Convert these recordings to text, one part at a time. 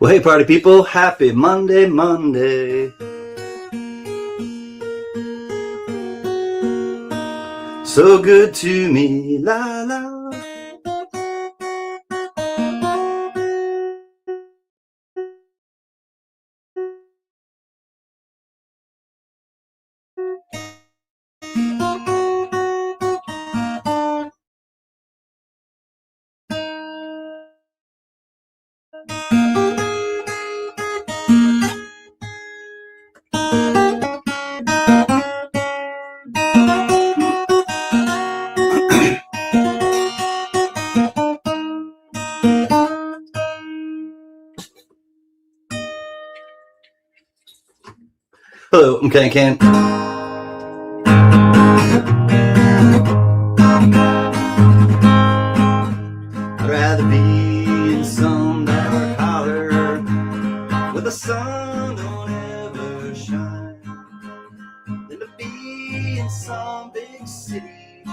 Well, hey, party people, happy Monday, Monday. So good to me, la la. Hello, I'm CanCan. I'd rather be in some dark holler where the sun don't ever shine than to be in some big city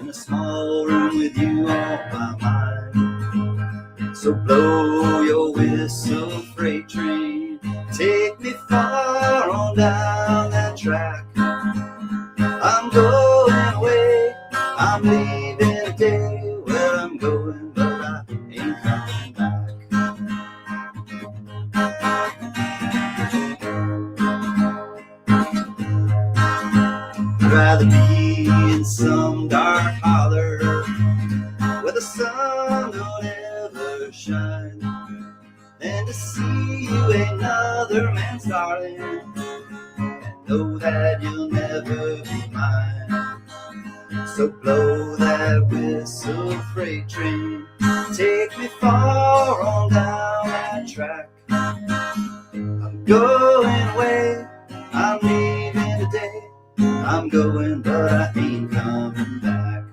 in a small room with you on my mind. So blow your whistle, freight train, take me far on down that track. I'm going away, I'm leaving today. Where I'm going, but I ain't coming back. I'd rather be in some dark holler where the sun don't ever shine than to see you another man's darling and know that you'll never be mine. So blow that whistle, freight train, take me far on down that track. I'm going away, I'm leaving today. I'm going, but I ain't coming back.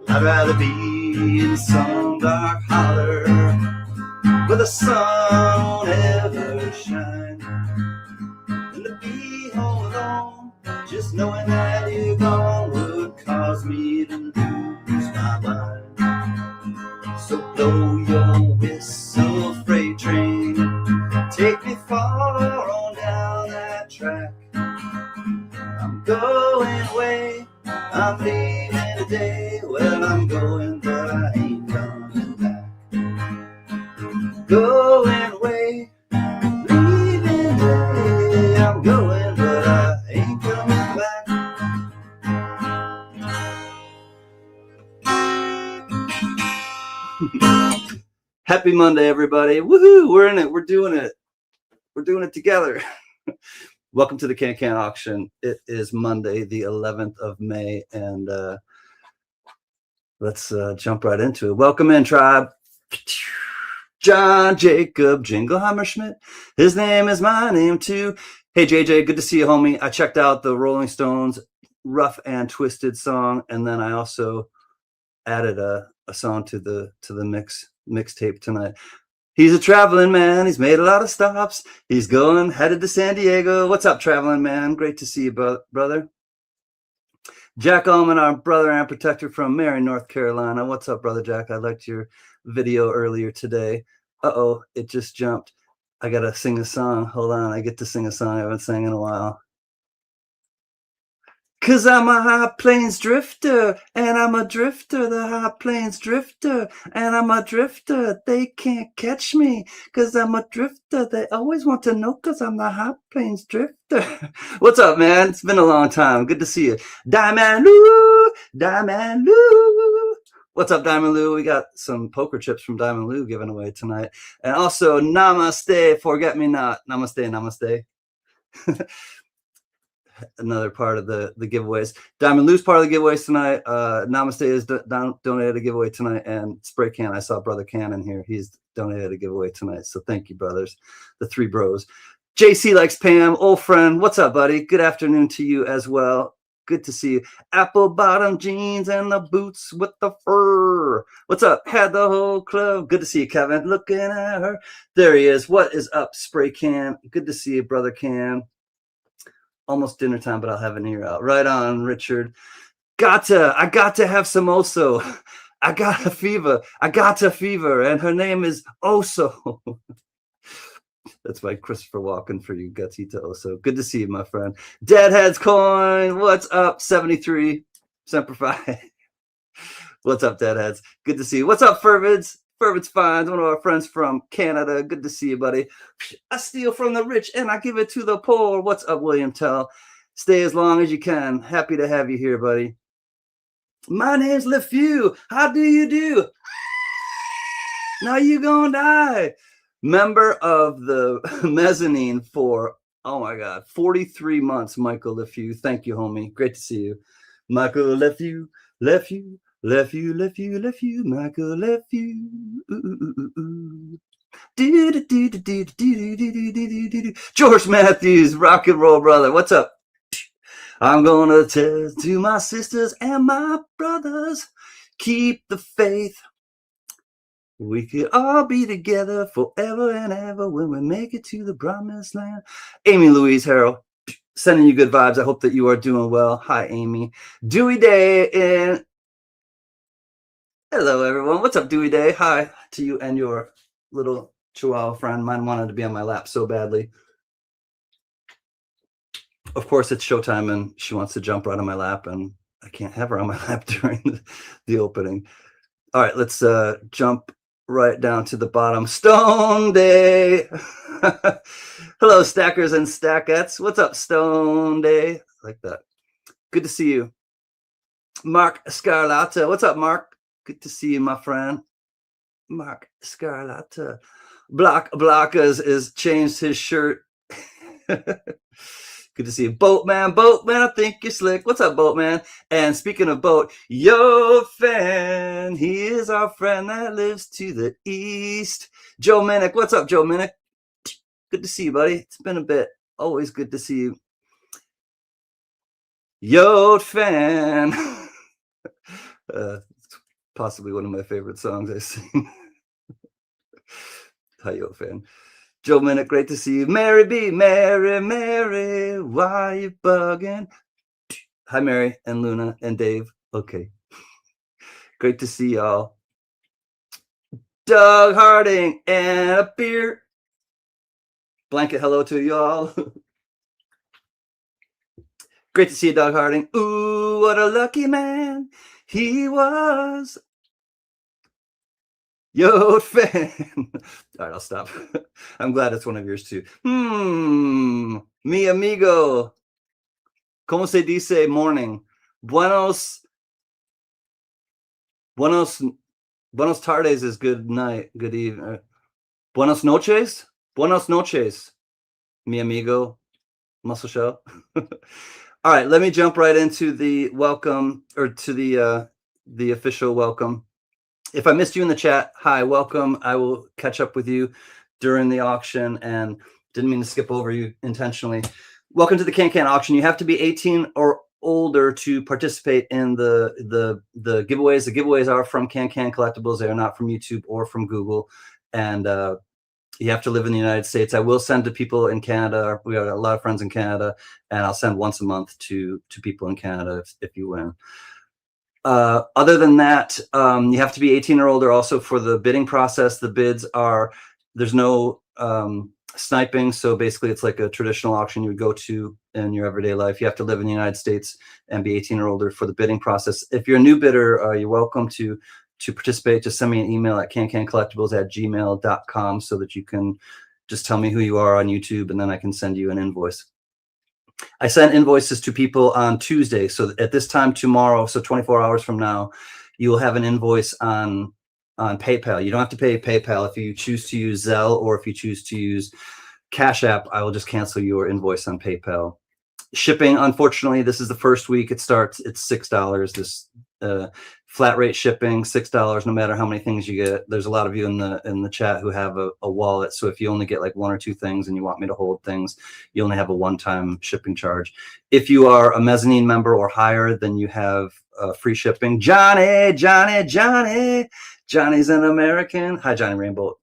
I'd rather be in some dark holler where the sun won't ever shine than to be home alone. Just knowing that you're gone would cause me to lose my mind. So blow your whistle, freight train, take me far on down that track. I'm going away, I'm leaving today. Well, I'm going, but I ain't coming back. Going away, leaving today. I'm going, but I ain't coming back. Happy Monday, everybody. Woohoo, we're in it. We're doing it. We're doing it together. Welcome to the CanCan auction. It is Monday, the 11th of May, and let's jump right into it. Welcome in, tribe. John Jacob Jingleheimer Schmidt. His name is my name too. Hey, JJ, good to see you, homie. I checked out the Rolling Stones Rough and Twisted song, and then I also added a song to the mixtape tonight. He's a traveling man. He's made a lot of stops. He's headed to San Diego. What's up, traveling man? Great to see you, brother. Jack Allman, our brother and protector from Marion, North Carolina. What's up, brother Jack? I liked your video earlier today. Uh-oh, it just jumped. I got to sing a song. Hold on. I get to sing a song I haven't sang in a while. Cause I'm a high plains drifter, and I'm a drifter, the high plains drifter, and I'm a drifter. They can't catch me, cause I'm a drifter. They always want to know, cause I'm the high plains drifter. What's up, man? It's been a long time. Good to see you. Diamond Lou, Diamond Lou. What's up, Diamond Lou? We got some poker chips from Diamond Lou given away tonight. And also, namaste, forget me not. Namaste, namaste. Another part of the giveaways. Diamond Lou's part of the giveaways tonight. Namaste is donated a giveaway tonight, and Spray Can. I saw Brother Can in here. He's donated a giveaway tonight. So thank you, brothers, the three bros. JC likes Pam, old friend. What's up, buddy? Good afternoon to you as well. Good to see you. Apple bottom jeans and the boots with the fur. What's up? Had the whole club. Good to see you, Kevin. Looking at her. There he is. What is up, Spray Can? Good to see you, Brother Can. Almost dinner time, but I'll have an ear out. Right on, Richard. I got to have some Oso. I got a fever. I got a fever, and her name is Oso. That's my Christopher Walken for you, Gatita Oso. Good to see you, my friend. Deadhead's Coin. What's up, 73? Semper Fi. What's up, Deadheads? Good to see you. What's up, Fervids? Fervids Finds, one of our friends from Canada. Good to see you, buddy. I steal from the rich and I give it to the poor. What's up, William Tell? Stay as long as you can. Happy to have you here, buddy. My name's LeFew. How do you do? Now you gonna die. Member of the mezzanine for, oh my God, 43 months, Michael LeFew. Thank you, homie. Great to see you. Michael LeFew, LeFew, LeFew, LeFew, LeFew, Michael LeFew. George Matthews, rock and roll brother. What's up? I'm gonna tell to my sisters and my brothers, keep the faith. We could all be together forever and ever when we make it to the promised land. Amy Louise Harrell, sending you good vibes. I hope that you are doing well. Hi, Amy. Dewey Day and hello, everyone. What's up, Dewey Day? Hi to you and your little Chihuahua friend. Mine wanted to be on my lap so badly. Of course, it's showtime, and she wants to jump right on my lap, and I can't have her on my lap during the opening. All right, let's jump right down to the bottom. Stone Day. Hello, stackers and stackettes. What's up, Stone Day? Like that. Good to see you. Mark Scarlata. What's up, Mark? Good to see you, my friend. Mark Scarlata. Blockers is changed his shirt. Good to see you. Boatman, I think you're slick. What's up, Boatman? And speaking of boat, yo, fan, he is our friend that lives to the east. Joe Minnick, what's up, Joe Minnick? Good to see you, buddy. It's been a bit. Always good to see you. Yo, fan. Possibly one of my favorite songs I sing. Hi, yo, fan. Joe Minnick, great to see you. Mary B, Mary, why you bugging? Hi, Mary and Luna and Dave. Okay. Great to see y'all. Doug Harding and a beer. Blanket hello to y'all. Great to see you, Doug Harding. Ooh, what a lucky man he was. Yo, fan. All right, I'll stop. I'm glad it's one of yours too. Mi amigo. ¿Cómo se dice morning? Buenos tardes is good night, good evening. Buenos noches, mi amigo. Muscle show. All right, let me jump right into the welcome, or to the official welcome. If I missed you in the chat, hi, welcome. I will catch up with you during the auction, and didn't mean to skip over you intentionally. Welcome to the CanCan auction. You have to be 18 or older to participate in the giveaways. The giveaways are from CanCan Collectibles. They are not from YouTube or from Google, and you have to live in the United States. I will send to people in Canada. We have a lot of friends in Canada, and I'll send once a month to people in Canada if you win. Other than that, you have to be 18 or older also for the bidding process. The bids are, there's no sniping. So basically it's like a traditional auction you would go to in your everyday life. You have to live in the United States and be 18 or older for the bidding process. If you're a new bidder, you're welcome to participate. Just send me an email at cancancollectibles@gmail.com so that you can just tell me who you are on YouTube, and then I can send you an invoice. I sent invoices to people on Tuesday. So at this time tomorrow, so 24 hours from now, you will have an invoice on PayPal. You don't have to pay PayPal. If you choose to use Zelle or if you choose to use Cash App, I will just cancel your invoice on PayPal. Shipping, unfortunately, this is the first week it starts. It's $6. Flat rate shipping, $6, no matter how many things you get. There's a lot of you in the chat who have a wallet. So if you only get like 1 or 2 things and you want me to hold things, you only have a one-time shipping charge. If you are a mezzanine member or higher, then you have free shipping. Johnny's an American. Hi, Johnny Rainbow.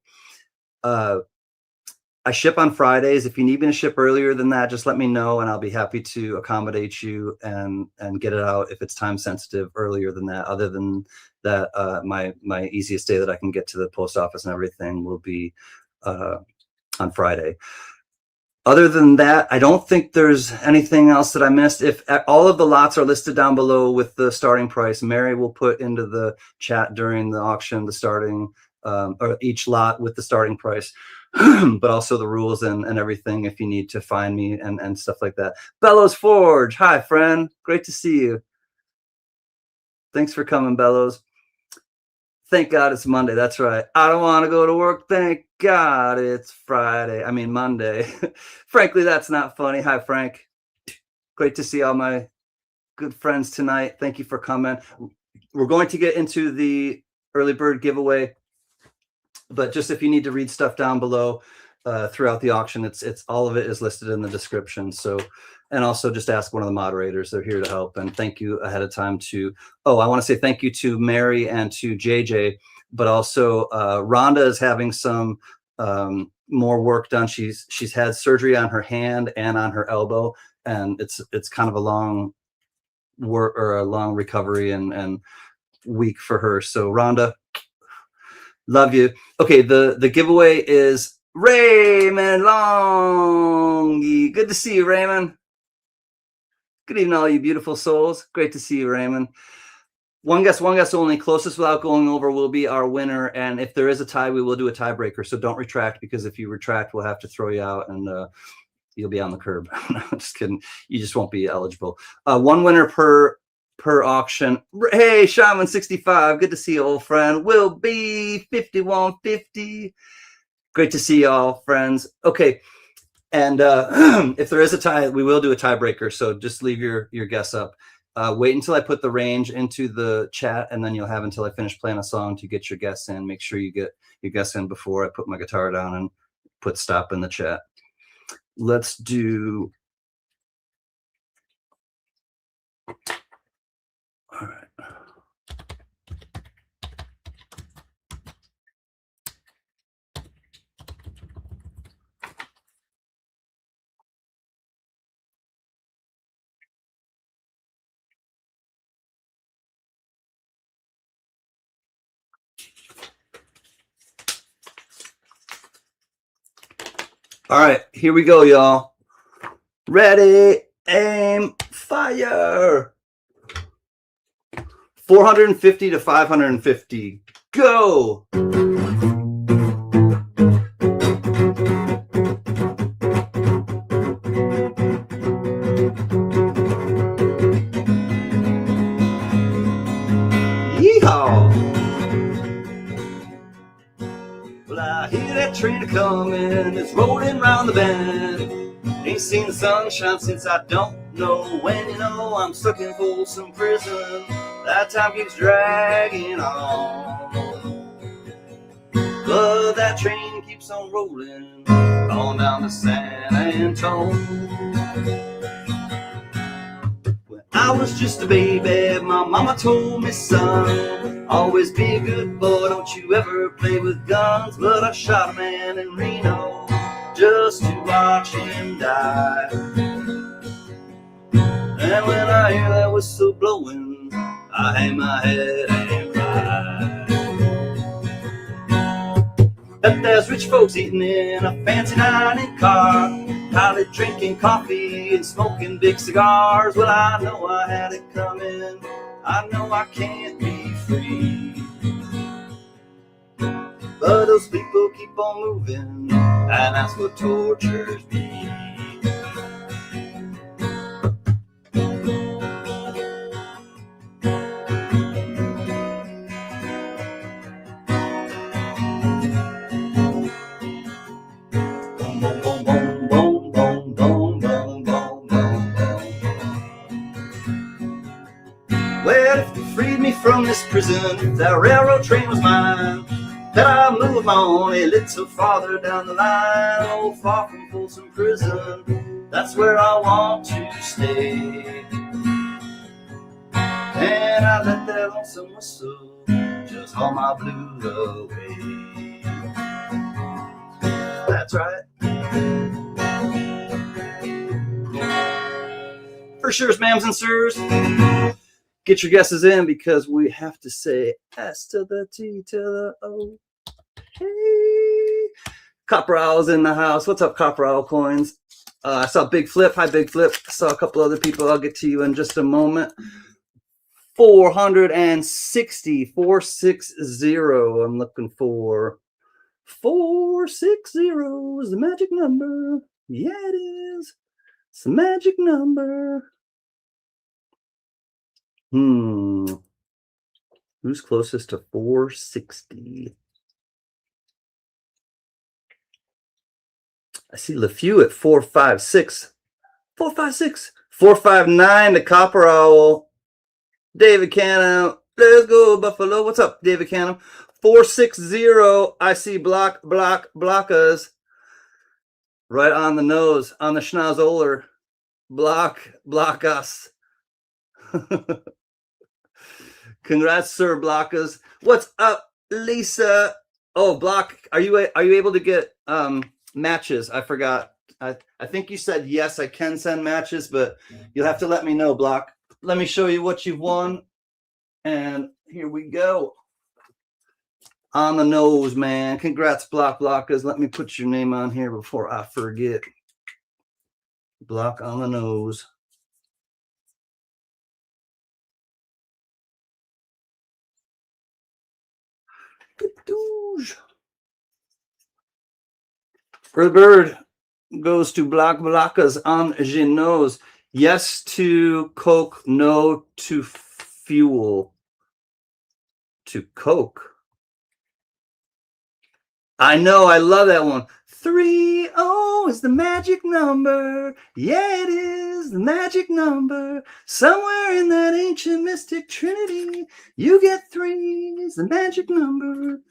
I ship on Fridays. If you need me to ship earlier than that, just let me know and I'll be happy to accommodate you and get it out if it's time sensitive earlier than that. Other than that, my easiest day that I can get to the post office and everything will be on Friday. Other than that, I don't think there's anything else that I missed. If all of the lots are listed down below with the starting price, Mary will put into the chat during the auction the starting or each lot with the starting price. But also the rules and everything if you need to find me and stuff like that. Bellows Forge, hi friend, great to see you. Thanks for coming, Bellows. Thank God it's Monday, that's right. I don't want to go to work, thank God it's Friday. I mean Monday. Frankly, that's not funny. Hi Frank, great to see all my good friends tonight. Thank you for coming. We're going to get into the early bird giveaway. But just if you need to read stuff down below throughout the auction, it's all of it is listed in the description. So, and also just ask one of the moderators. They're here to help. And thank you ahead of time to, I want to say thank you to Mary and to JJ, but also Rhonda is having some more work done. She's had surgery on her hand and on her elbow, and it's kind of a long work or a long recovery and week for her. So Rhonda, love you. Okay, the giveaway is Raymond Longy. Good to see you, Raymond. Good evening, all you beautiful souls. Great to see you, Raymond. One guess only. Closest without going over will be our winner. And if there is a tie, we will do a tiebreaker. So don't retract, because if you retract, we'll have to throw you out and you'll be on the curb. No, I'm just kidding. You just won't be eligible. One winner per auction. Hey, Shaman 65, good to see you, old friend. Will be 5150. Great to see you all, friends. Okay, and if there is a tie, we will do a tiebreaker. So just leave your guess up. Wait until I put the range into the chat, and then you'll have until I finish playing a song to get your guess in. Make sure you get your guess in before I put my guitar down and put stop in the chat. Let's do. All right. All right, here we go, y'all. Ready, aim, fire. 450 to 550. Go. Yeehaw. Well, I hear that train a-coming, it's rolling round the bend. Ain't seen the sunshine since I don't know when. You know I'm stuck in Folsom Prison. That time keeps dragging on, but that train keeps on rolling on down to San Antone. When I was just a baby, my mama told me, son, always be a good boy, don't you ever play with guns. But I shot a man in Reno just to watch him die. And when I hear that whistle blowing, I hang my head and cry. But there's rich folks eating in a fancy dining car, probably drinking coffee and smoking big cigars. Well, I know I had it coming, I know I can't be free. But those people keep on moving, and that's what tortures me. Well, if you freed me from this prison, if that railroad train was mine, then I'd move on a little farther down the line. Oh, far from Folsom Prison, that's where I want to stay. And I let that lonesome whistle just haul my blues away. That's right. For sure, ma'ams and sirs, get your guesses in because we have to say S to the T to the O. Hey, Copper Owl's in the house. What's up, Copper Owl Coins? I saw Big Flip. Hi, Big Flip. I saw a couple other people. I'll get to you in just a moment. 460, 460. I'm looking for 460 is the magic number. Yeah, it is. It's the magic number. Who's closest to 460? I see LeFew at 456. 456. 459 to Copper Owl. David Canham. Let's go, Buffalo. What's up, David Canham? 460. I see Blockas. Right on the nose, on the schnauzoler. Block us. Congrats, Sir Blockas. What's up, Lisa? Oh, Block, are you able to get matches? I forgot. I think you said yes, I can send matches, but you'll have to let me know, Block. Let me show you what you've won. And here we go. On the nose, man. Congrats, Blockers. Let me put your name on here before I forget. Block on the nose. Red Bird goes to Blockers on the nose. Yes to Coke, no to fuel. To Coke. I know, I love that one. 30 is the magic number. Yeah, it is the magic number. Somewhere in that ancient mystic trinity, you get 3 is the magic number.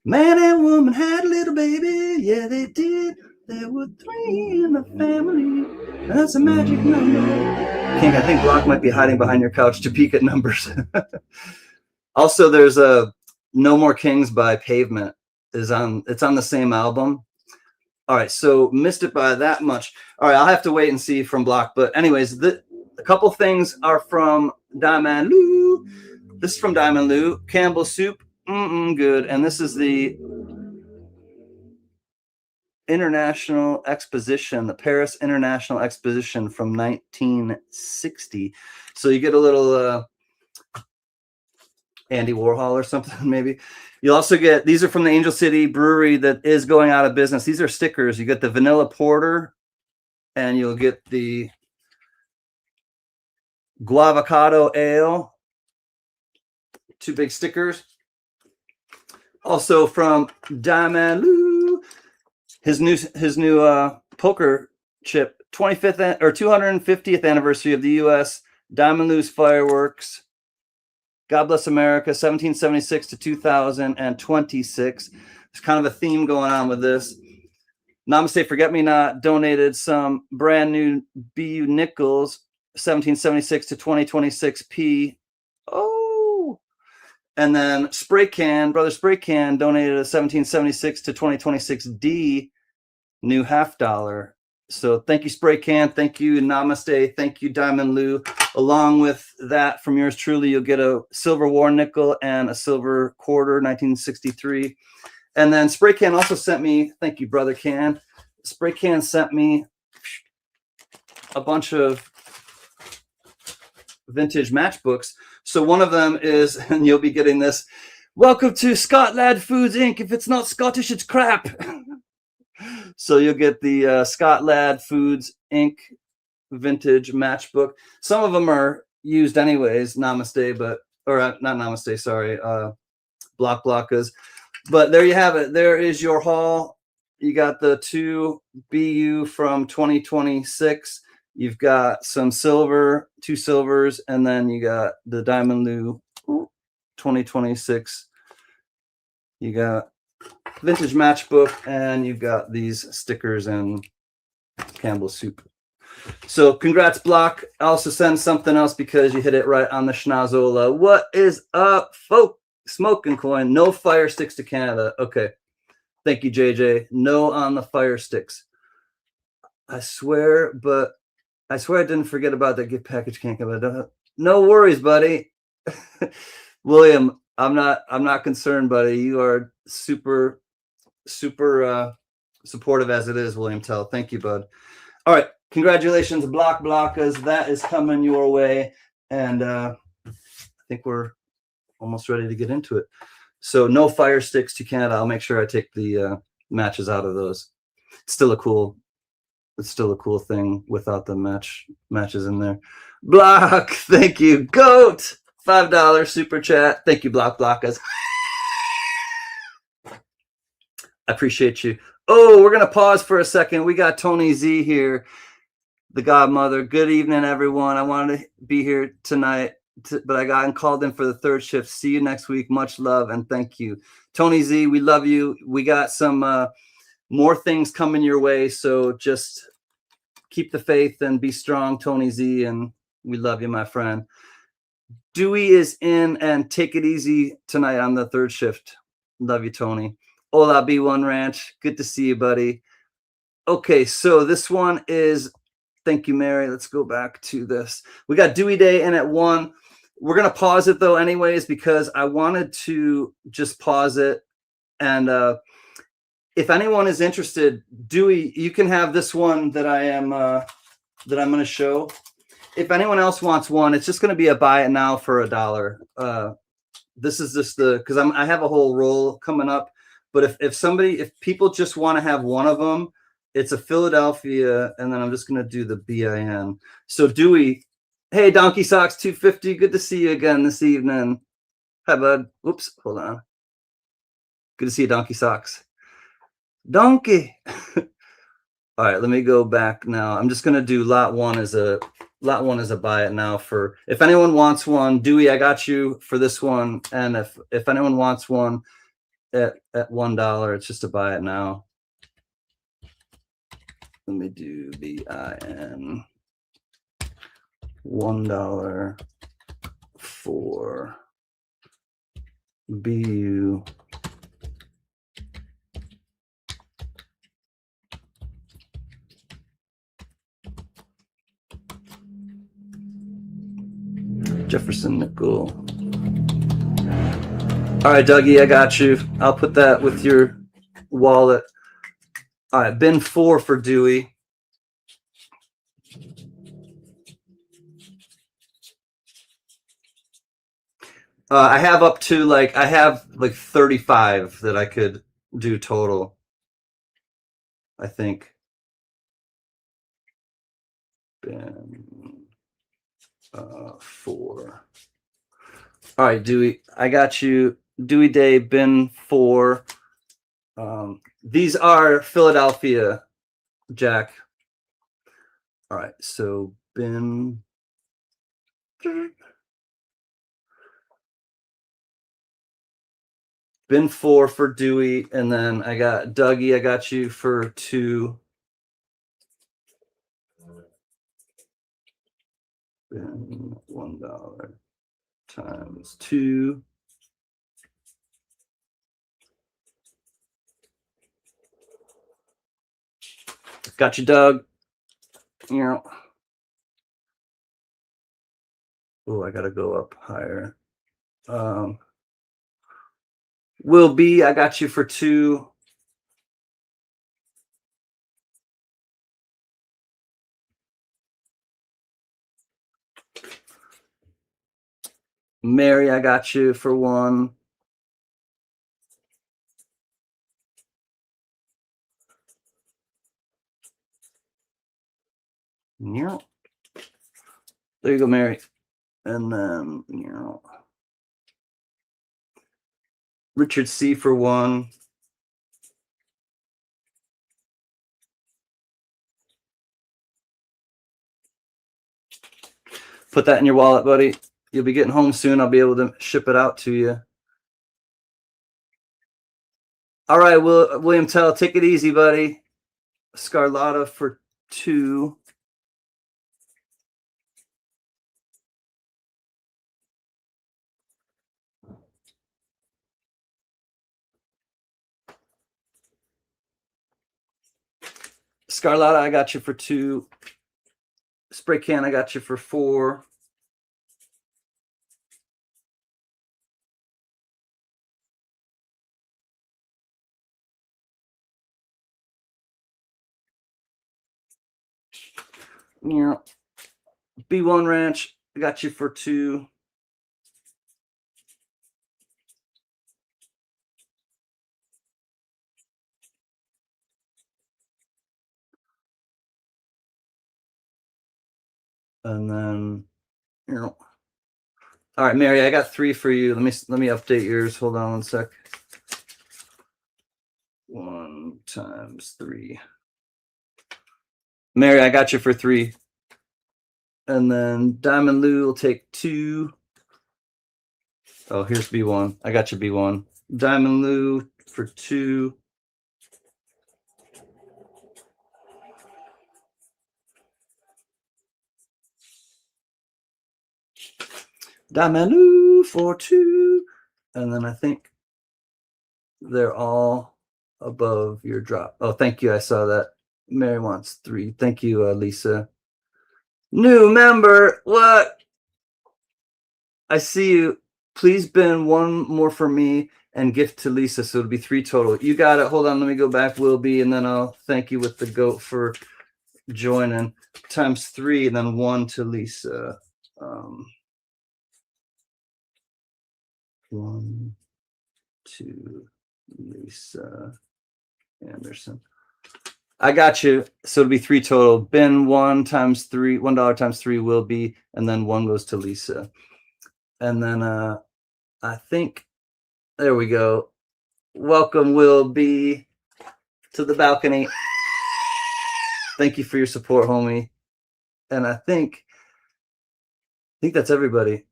Man and woman had a little baby. Yeah, they did. There were 3 in the family. That's a magic number. King, I think Block might be hiding behind your couch to peek at numbers. Also, there's a No More Kings by Pavement. It's on the same album. All right, so missed it by that much. All right, I'll have to wait and see from Block. But anyways, a couple things are from Diamond Lou. This is from Diamond Lou. Campbell Soup. Good. And this is the International Exposition, the Paris International Exposition from 1960. So you get a little Andy Warhol or something, maybe. You also get, these are from the Angel City Brewery that is going out of business. These are stickers. You get the Vanilla Porter, and you'll get the Guavocado Ale. 2 big stickers. Also from Diamond Lou, his new poker chip, 25th or 250th anniversary of the U.S. Diamond Lou's fireworks. God Bless America, 1776 to 2026. There's kind of a theme going on with this. Namaste Forget Me Not donated some brand new BU nickels, 1776 to 2026 P. Oh. And then Spray Can, Brother Spray Can donated a 1776 to 2026 D new $50. So thank you, Spray Can. Thank you, Namaste. Thank you, Diamond Lou. Along with that, from yours truly, you'll get a silver war nickel and a silver quarter, 1963. And then Spray Can also sent me, thank you, Brother Can. Spray Can sent me a bunch of vintage matchbooks. So one of them is, and you'll be getting this, welcome to Scotland Foods Inc. If it's not Scottish, it's crap. So you'll get the Scott Ladd Foods Inc. vintage matchbook. Some of them are used anyways, Namaste, but, or not Namaste, sorry, Blockas. But there you have it. There is your haul. You got the 2 BU from 2026. You've got some silver, 2 silvers, and then you got the Diamond Lou 2026. You got vintage matchbook, and you've got these stickers and Campbell's soup. So congrats, Block. I also send something else because you hit it right on the schnozola. What is up, folk? Smoking coin. No fire sticks to Canada. Okay. Thank you, JJ. No on the fire sticks. I swear I didn't forget about that gift package. Can't come out. No worries, buddy. William, I'm not concerned, buddy. You are super supportive as it is, William Tell. Thank you, bud. All right. Congratulations, Blockers. That is coming your way. And I think we're almost ready to get into it. So no fire sticks to Canada. I'll make sure I take the matches out of those. It's still a cool thing without the matches in there. Block, thank you. Goat, $5 super chat. Thank you, Blockers. I appreciate you. Oh, we're gonna pause for a second. We got Tony Z here, the godmother. Good evening, everyone. I wanted to be here tonight, but I got called in for the third shift. See you next week. Much love and thank you, Tony Z. We love you. We got some more things coming your way, so just keep the faith and be strong, Tony Z, and we love you, my friend. Dewey is in, and take it easy tonight on the third shift. Love you, Tony. Hola, B1 Ranch. Good to see you, buddy. Okay, so this one is, thank you, Mary. Let's go back to this. We got Dewey Day in at 1. We're going to pause it, though, anyways, because I wanted to just pause it. And if anyone is interested, Dewey, you can have this one that I'm going to show. If anyone else wants one, it's just going to be a buy it now for $1. This is just because I have a whole roll coming up. But if people just want to have one of them, it's a Philadelphia, and then I'm just going to do the BIN. So Dewey, hey, Donkey Socks 250, good to see you again this evening. Hi, bud. Whoops, hold on. Good to see you, Donkey Socks. Donkey. All right, let me go back now. I'm just going to do lot one as a buy it now for, if anyone wants one, Dewey, I got you for this one. And if anyone wants one at $1, it's just a buy it now. Let me do BIN. $1 for BU. Jefferson Nickel. All right, Dougie, I got you. I'll put that with your wallet. All right, bin 4 for Dewey. I have up to like 35 that I could do total, I think. Bin 4. All right, Dewey, I got you. Dewey Day, bin 4. These are Philadelphia, Jack. All right, so bin. Bin 4 for Dewey, and then I got Dougie. I got you for 2. Bin $1 times 2. Got you, Doug. Yeah. Oh, I gotta go up higher. Will B, I got you for 2. Mary, I got you for 1. Yeah. There you go, Mary. And then, Richard C for 1. Put that in your wallet, buddy. You'll be getting home soon. I'll be able to ship it out to you. All right, William Tell, take it easy, buddy. Scarlata for 2. Scarlata, I got you for 2. Spray Can, I got you for 4. Yeah. B1 Ranch, I got you for 2. And then, you know. All right, Mary, I got 3 for you. Let me update yours. Hold on one sec. 1 times 3. Mary, I got you for 3. And then Diamond Lou will take 2. Oh, here's B1. I got you B1. Diamond Lou for 2. Diamond Lou for 2. And then I think they're all above your drop. Oh, thank you. I saw that. Mary wants 3. Thank you, Lisa. New member. What? I see you. Please bin 1 more for me and gift to Lisa. So it'll be 3 total. You got it. Hold on. Let me go back, Will be, and then I'll thank you with the goat for joining. Times 3 and then 1 to Lisa. 1 to Lisa Anderson. I got you. So it'll be 3 total. Bin 1 times 3, $1 times 3 will be, and then 1 goes to Lisa. And then I think there we go. Welcome, Will be, to the balcony. Thank you for your support, homie. And I think that's everybody.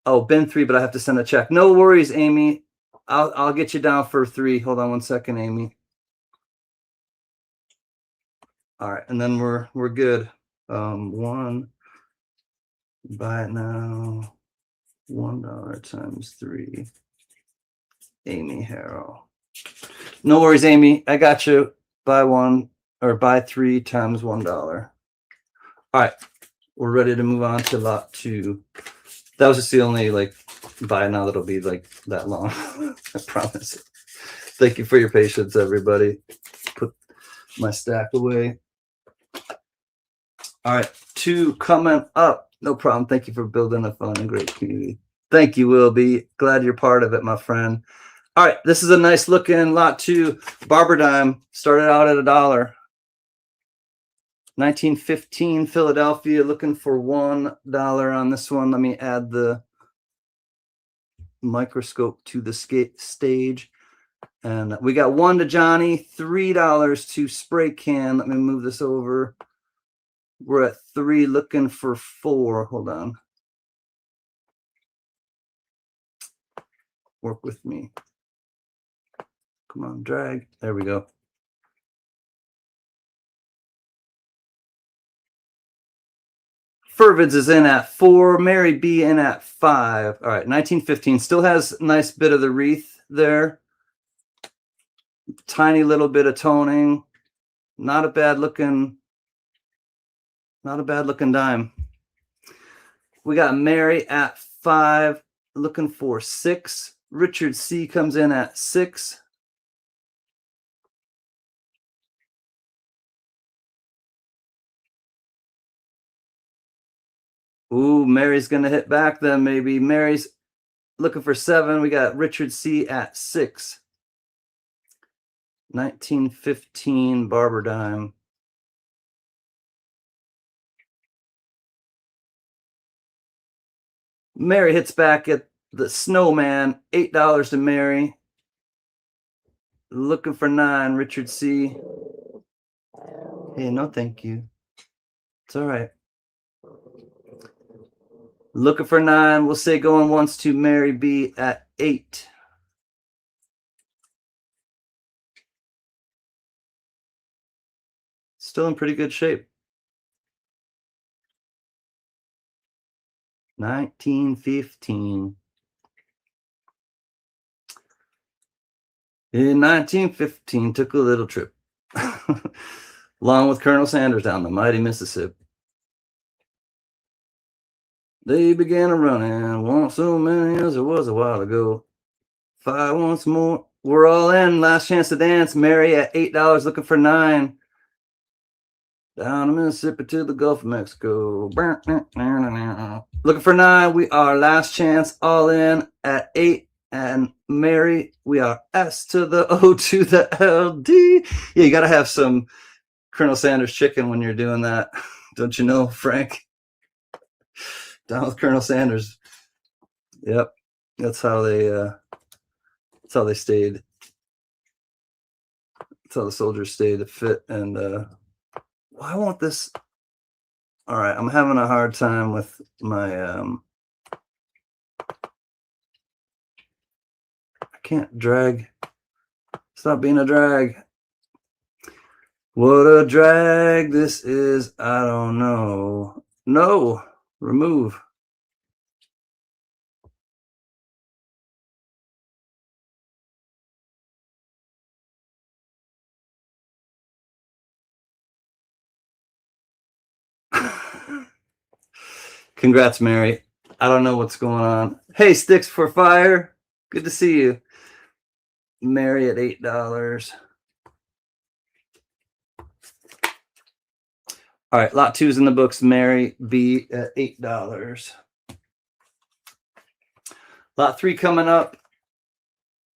Oh, bin 3, but I have to send a check. No worries, Amy. I'll get you down for 3. Hold on one second, Amy. All right, and then we're good. 1, buy it now. $1 times 3. Amy Harrell. No worries, Amy. I got you. Buy 1 or buy 3 times $1. All right, we're ready to move on to lot 2. That was just the only buy now that'll be that long. I promise. Thank you for your patience, everybody. Put my stack away. All right, 2 coming up. No problem. Thank you for building a fun and great community. Thank you, Will be. Glad you're part of it, my friend. All right, this is a nice looking lot 2. Barber Dime started out at $1. 1915 Philadelphia, looking for $1 on this one. Let me add the microscope to the stage. And we got 1 to Johnny, $3 to Spray Can. Let me move this over. We're at 3, looking for 4. Hold on. Work with me. Come on, drag. There we go. Furvids is in at 4. Mary B in at 5. All right, 1915 still has a nice bit of the wreath there. Tiny little bit of toning. Not a bad looking dime. We got Mary at 5, looking for 6. Richard C comes in at 6. Ooh, Mary's going to hit back then, maybe. Mary's looking for 7. We got Richard C at 6. 1915 Barber Dime. Mary hits back at the Snowman. $8 to Mary. Looking for 9, Richard C. Hey, no thank you. It's all right. Looking for 9. We'll say going once to Mary B at 8. Still in pretty good shape. 1915. In 1915, took a little trip, along with Colonel Sanders down the mighty Mississippi. They began a running, once so many as it was a while ago. 5 once more. We're all in. Last chance to dance. Mary at $8, looking for 9. Down the Mississippi to the Gulf of Mexico. Looking for 9. We are last chance, all in at 8. And Mary, we are S to the O to the LD. Yeah, you got to have some Colonel Sanders chicken when you're doing that. Don't you know, Frank? Down with Colonel Sanders. Yep. That's how they stayed. That's how the soldiers stayed fit. And I want this. All right, I'm having a hard time with my I can't drag. Stop being a drag. What a drag this is. I don't know. No. Remove. Congrats, Mary. I don't know what's going on. Hey, Sticks for Fire. Good to see you. Mary at $8. All right, lot 2's in the books. Mary B at $8. Lot 3 coming up.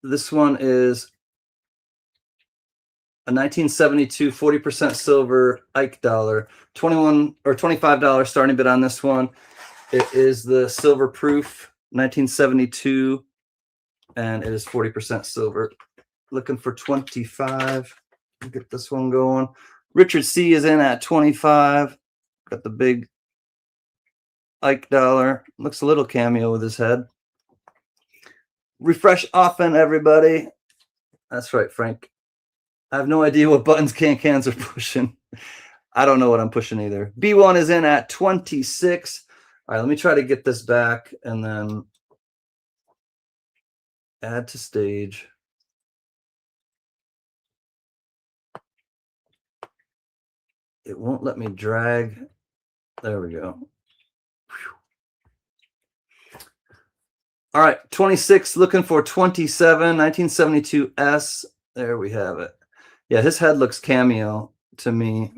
This one is a 1972 40% silver Ike dollar. $21 or $25 starting bid on this one. It is the silver proof 1972, and it is 40% silver. Looking for 25. Get this one going. Richard C is in at 25. Got the big Ike dollar. Looks a little cameo with his head. Refresh often, everybody. That's right, Frank. I have no idea what buttons CanCans are pushing. I don't know what I'm pushing either. B1 is in at 26. All right, let me try to get this back and then add to stage. It won't let me drag. There we go. All right, 26, looking for 27, 1972 S. There we have it. Yeah, his head looks cameo to me.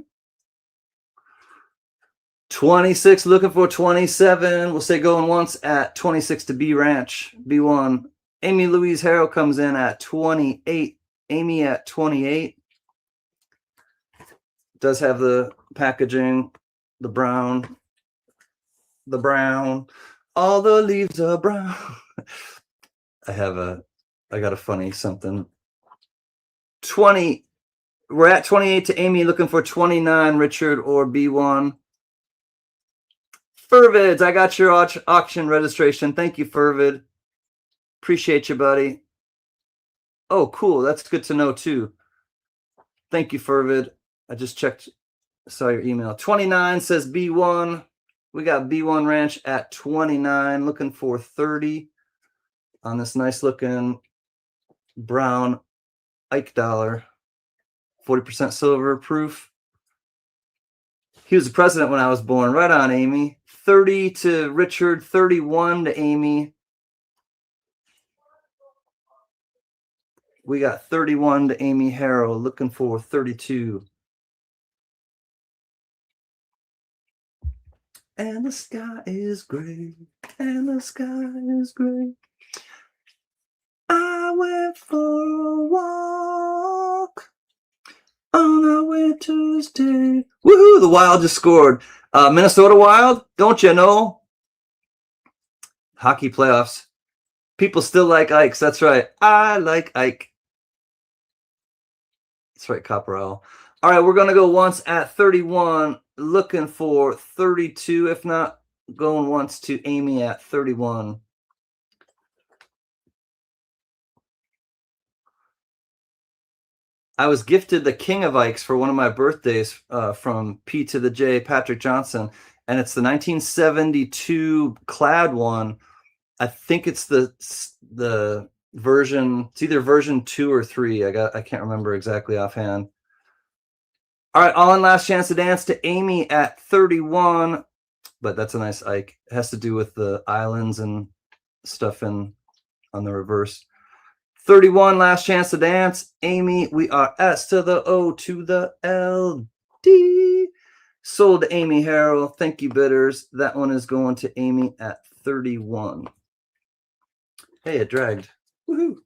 26, looking for 27. We'll say going once at 26 to B Ranch, B1. Amy Louise Harrell comes in at 28. Amy at 28. Does have the packaging, the brown. All the leaves are brown. I got a funny something. 20. We're at 28 to Amy, looking for 29, Richard or B1. Furvids, I got your auction registration. Thank you, Furvid. Appreciate you, buddy. Oh, cool. That's good to know, too. Thank you, Furvid. I just checked, saw your email. 29 says B1. We got B1 Ranch at 29, looking for 30 on this nice looking brown Ike dollar. 40% silver proof. He was the president when I was born. Right on, Amy. 30 to Richard, 31 to Amy. We got 31 to Amy Harrell, looking for 32. And the sky is gray, and the sky is gray. I went for a walk on a winter's day. Woohoo! The Wild just scored. Minnesota Wild, don't you know? Hockey playoffs. People still like Ikes. That's right. I like Ike. That's right, Copperell. All right, we're going to go once at 31, looking for 32. If not, going once to Amy at 31. I was gifted the King of Ikes for one of my birthdays from P to the J, Patrick Johnson, and it's the 1972 clad one. I think it's the version. It's either version 2 or 3. I can't remember exactly offhand. All right, all in last chance to dance to Amy at 31. But that's a nice Ike. It has to do with the islands and stuff on the reverse. 31, last chance to dance. Amy, we are S to the O to the L D. Sold to Amy Harrell. Thank you, bidders. That one is going to Amy at 31. Hey, it dragged. Woohoo.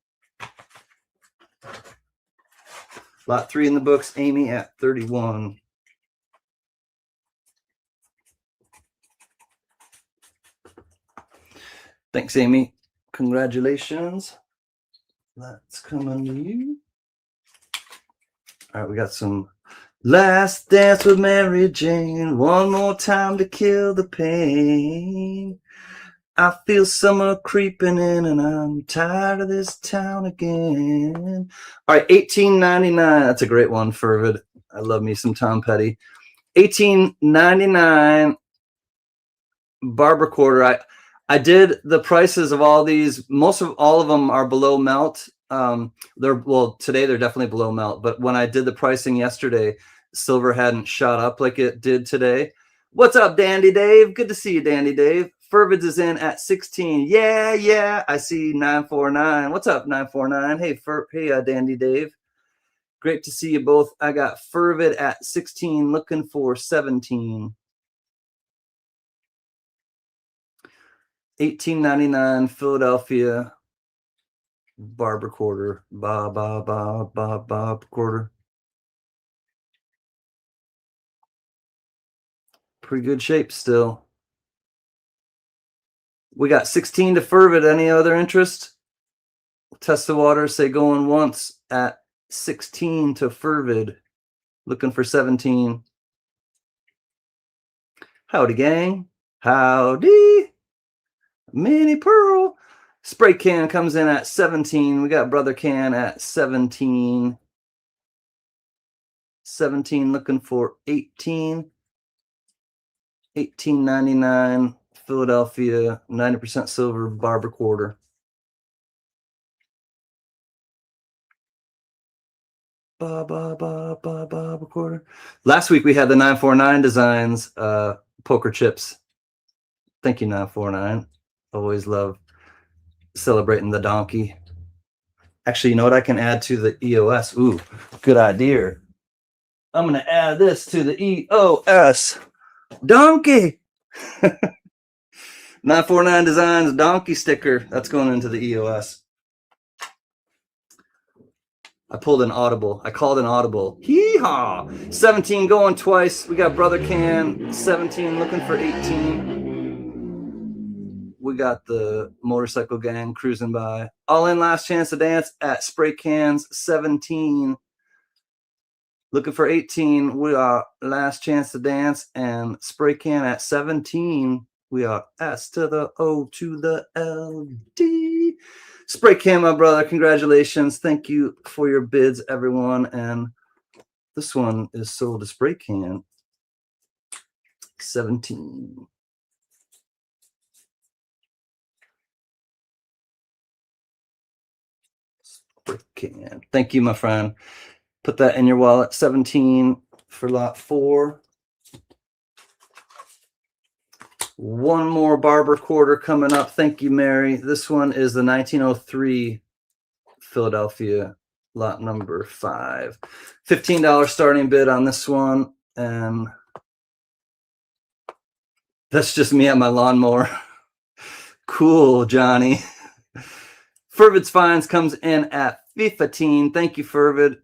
Lot 3 in the books. Amy at 31. Thanks, Amy. Congratulations. That's coming to you. All right, we got some Last Dance with Mary Jane. One more time to kill the pain. I feel summer creeping in and I'm tired of this town again. All right, $18.99. That's a great one, Fervid. I love me some Tom Petty. $18.99 Barber Quarter. I did the prices of all these. Most of all of them are below melt. Today they're definitely below melt. But when I did the pricing yesterday, silver hadn't shot up like it did today. What's up, Dandy Dave? Good to see you, Dandy Dave. Fervids is in at 16. Yeah. I see 949. What's up, 949? Hey, Dandy Dave. Great to see you both. I got Fervid at 16, looking for 17. $18.99 Philadelphia Barber Quarter. Barber Quarter. Pretty good shape still. We got 16 to Fervid. Any other interest? Test the water. Say going once at 16 to Fervid. Looking for 17. Howdy, gang. Howdy. Mini Pearl. Spray Can comes in at 17. We got Brother Can at 17. 17 looking for 18. $18.99 Philadelphia 90% silver Barber Quarter. Barber Quarter. Last week we had the 949 designs poker chips. Thank you, 949. Always love celebrating the donkey. Actually, you know what I can add to the EOS? Ooh, good idea. I'm going to add this to the EOS. Donkey. 949 Designs donkey sticker. That's going into the EOS. I pulled an audible. I called an audible. Hee-haw. 17 going twice. We got Brother Can. 17 looking for 18. We got the motorcycle gang cruising by. All in last chance to dance at Spray Cans 17. Looking for 18. We are last chance to dance and Spray Can at 17. We are S to the O to the L D. Spray Can, my brother. Congratulations. Thank you for your bids, everyone. And this one is sold to Spray Can 17. Can. Thank you, my friend. Put that in your wallet. 17 for lot 4. One more Barber Quarter coming up. Thank you, Mary. This one is the 1903 Philadelphia lot number 5. $15 starting bid on this one. And that's just me at my lawnmower. Cool, Johnny. Fervid's Finds comes in at 15. Thank you, Fervid.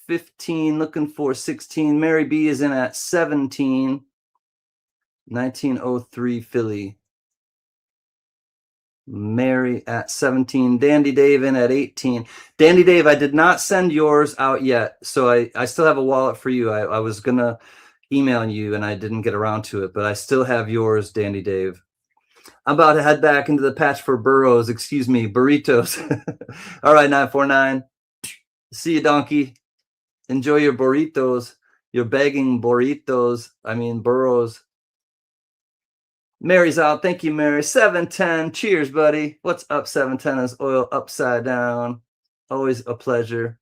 15, looking for 16. Mary B is in at 17. 1903 Philly. Mary at 17. Dandy Dave in at 18. Dandy Dave, I did not send yours out yet, so I still have a wallet for you. I was going to emailing you and I didn't get around to it, but I still have yours, Dandy Dave. I'm about to head back into the patch for burros, excuse me, burritos. All right, 949. See you, donkey. Enjoy your burritos. You're begging burritos. I mean, burros. Mary's out. Thank you, Mary. 710. Cheers, buddy. What's up, 710 is oil upside down. Always a pleasure.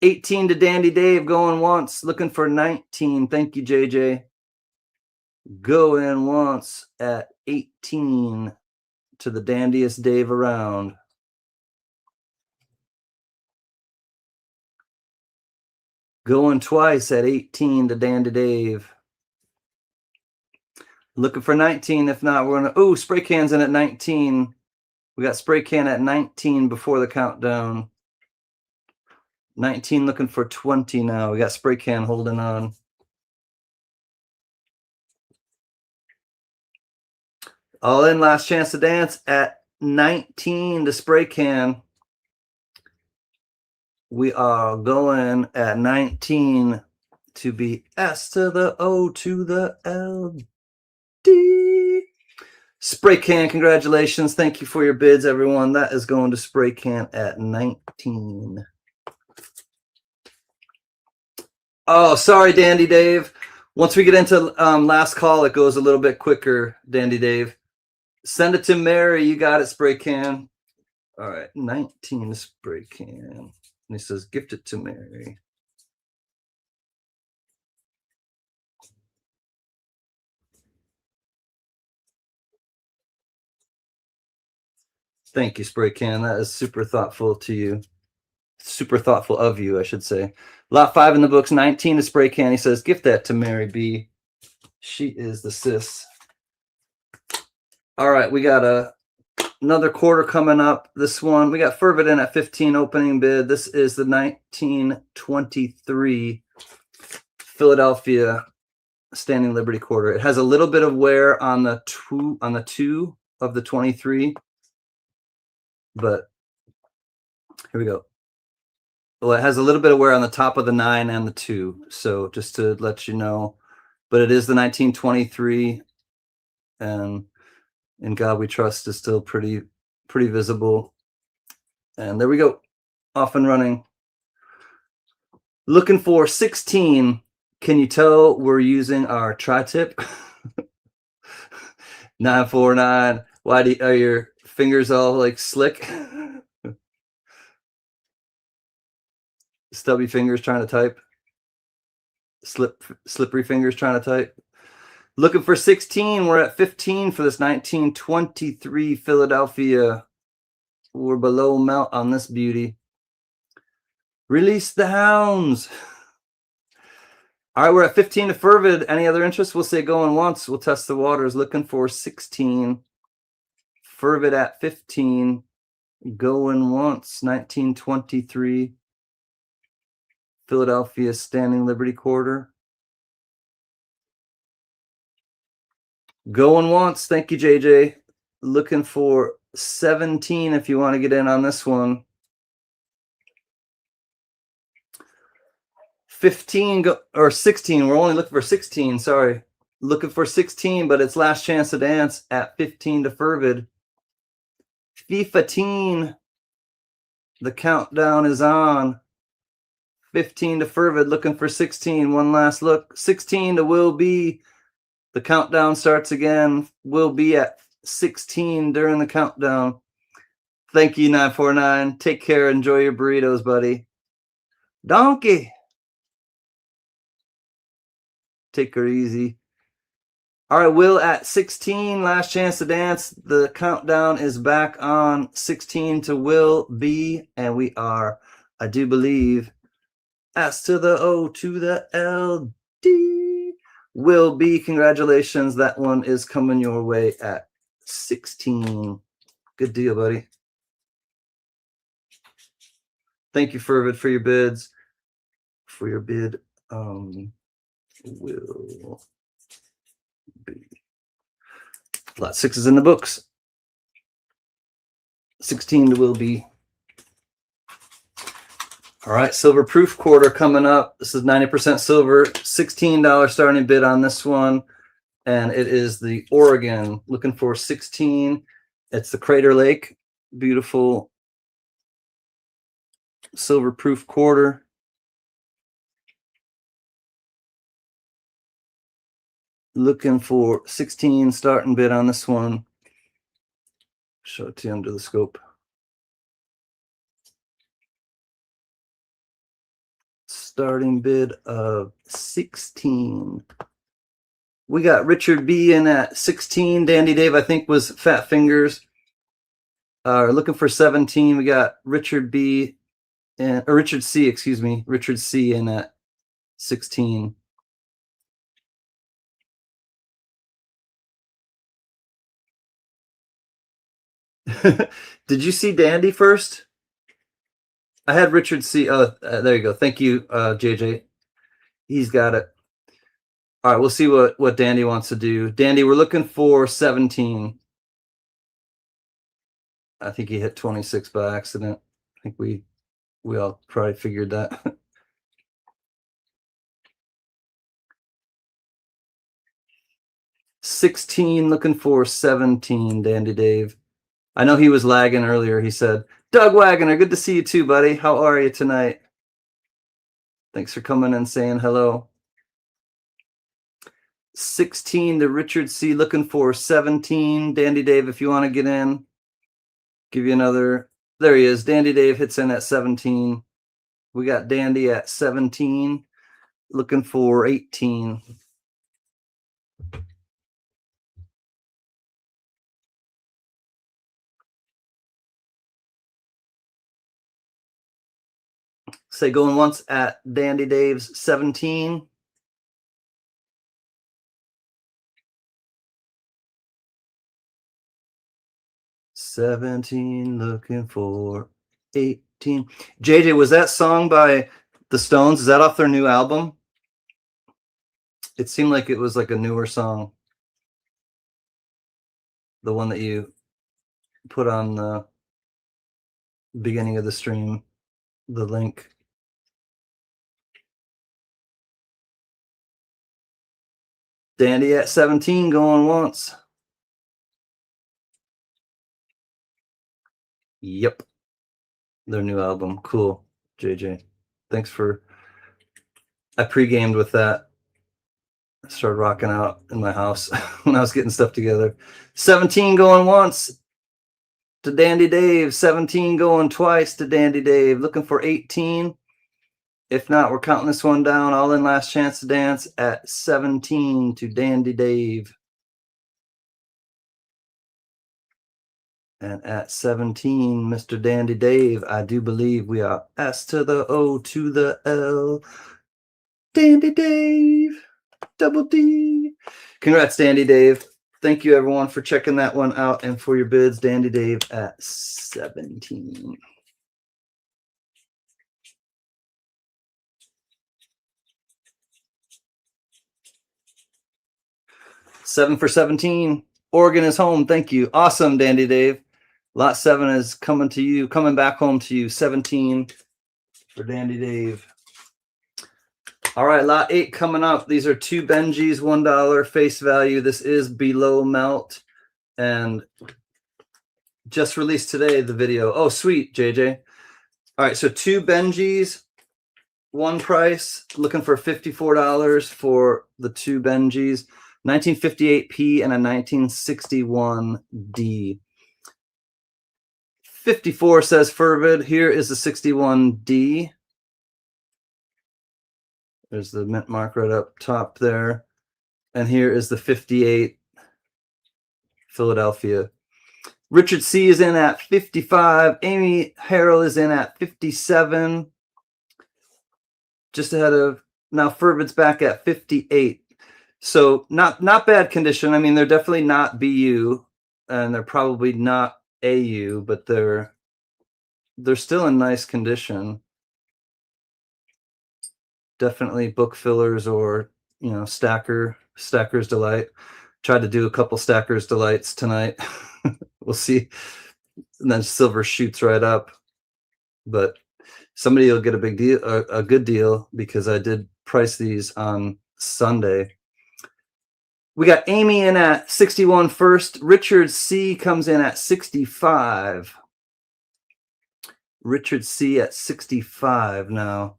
18 to Dandy Dave, going once, looking for 19. Thank you, JJ. Going once at 18 to the dandiest Dave around. Going twice at 18 to Dandy Dave. Looking for 19. If not, we're going to... Oh, spray can's in at 19. We got spray can at 19 before the countdown. 19 looking for 20 now. We got spray can holding on. All in, last chance to dance at 19 to spray can. We are going at 19 to be S to the O to the L D. Spray can, congratulations. Thank you for your bids, everyone. That is going to spray can at 19. Oh, sorry, Dandy Dave. Once we get into last call, it goes a little bit quicker, Dandy Dave. Send it to Mary. You got it, spray can. All right, 19 spray can. And he says, gift it to Mary. Thank you, spray can. That is super thoughtful to you. Super thoughtful of you, I should say. Lot 5 in the books, 19 to spray can. He says, gift that to Mary B. She is the sis. All right, we got another quarter coming up. This one, we got Fervid in at 15 opening bid. This is the 1923 Philadelphia Standing Liberty quarter. It has a little bit of wear on the two of the 23, but here we go. Well, it has a little bit of wear on the top of the 9 and the 2. So just to let you know, but it is the 1923, and In God We Trust is still pretty visible. And there we go, off and running. Looking for 16. Can you tell we're using our tri-tip? 949. Why are your fingers all like slick? Stubby fingers trying to type. Slippery fingers trying to type. Looking for 16. We're at 15 for this 1923 Philadelphia. We're below melt on this beauty. Release the hounds. All right, we're at 15 to Fervid. Any other interest? We'll say going once. We'll test the waters. Looking for 16. Fervid at 15. Going once. 1923 Philadelphia Standing Liberty quarter. Going once. Thank you, JJ. Looking for 17 if you want to get in on this one. 15 or 16. We're only looking for 16. Sorry. Looking for 16, but it's last chance to dance at 15 to Fervid. FIFA teen. The countdown is on. 15 to Fervid, looking for 16. One last look. 16 to Will B. The countdown starts again. Will be at 16 during the countdown. Thank you, 949. Take care. Enjoy your burritos, buddy. Donkey. Take her easy. All right, Will at 16. Last chance to dance. The countdown is back on. 16 to Will B. And we are, I do believe, S to the O to the L D. Will B, congratulations. That one is coming your way at 16. Good deal, buddy. Thank you, Fervid, for your bids. For your bid, Will B. Lot 6 is in the books. 16 to Will B. All right, silver proof quarter coming up. This is 90% silver, $16 starting bid on this one. And it is the Oregon, looking for 16. It's the Crater Lake, beautiful silver proof quarter. Looking for 16 starting bid on this one. Show it to you under the scope. Starting bid of 16. We got Richard B in at 16. Dandy Dave, I think, was Fat Fingers. Looking for 17. We got Richard B and Richard C, excuse me. Richard C in at 16. Did you see Dandy first? I had Richard C. Oh, there you go. Thank you, JJ. He's got it. All right, we'll see what Dandy wants to do. Dandy, we're looking for 17. I think he hit 26 by accident. I think we all probably figured that. $16, looking for 17, Dandy Dave. I know he was lagging earlier. He said, Doug Wagoner, good to see you too, buddy. How are you tonight? Thanks for coming and saying hello. 16 to Richard C, looking for 17. Dandy Dave, if you want to get in, give you another. There he is. Dandy Dave hits in at 17. We got Dandy at 17, looking for 18. Say going once at Dandy Dave's 17. Looking for 18. JJ, was that song by the Stones? Is that off their new album? It seemed like it was like a newer song. The one that you put on the beginning of the stream, the link. Dandy at 17, going once. Yep. Their new album. Cool, JJ. Thanks for... I pre-gamed with that. I started rocking out in my house when I was getting stuff together. 17 going once to Dandy Dave. 17 going twice to Dandy Dave. Looking for 18. If not, we're counting this one down. All in last chance to dance at 17 to Dandy Dave. And at 17, Mr. Dandy Dave, I do believe we are S to the O to the L. Dandy Dave, double D. Congrats, Dandy Dave. Thank you, everyone, for checking that one out and for your bids. Dandy Dave at 17. $7 for 17. Oregon is home. Thank you. Awesome, Dandy Dave. Lot 7 is coming to you, coming back home to you. 17 for Dandy Dave. All right, lot 8 coming up. These are 2 Benjis, $1 face value. This is below melt and just released today, the video. Oh, sweet, JJ. All right, so 2 Benjis, one price, looking for $54 for the 2 Benjis. 1958P and a 1961D. 54 says Fervid. Here is the 61D. There's the mint mark right up top there. And here is the 58 Philadelphia. Richard C is in at 55. Amy Harrell is in at 57. Just ahead of, now Fervid's back at 58. So not bad condition. I mean, they're definitely not BU, and they're probably not AU, but they're still in nice condition. Definitely book fillers or, you know, Stacker's Delight. Tried to do a couple Stacker's Delights tonight. We'll see. And then silver shoots right up. But Somebody will get a big deal, a good deal, because I did price these on Sunday. We got Amy in at 61 first. Richard C comes in at 65. Richard C at 65 now.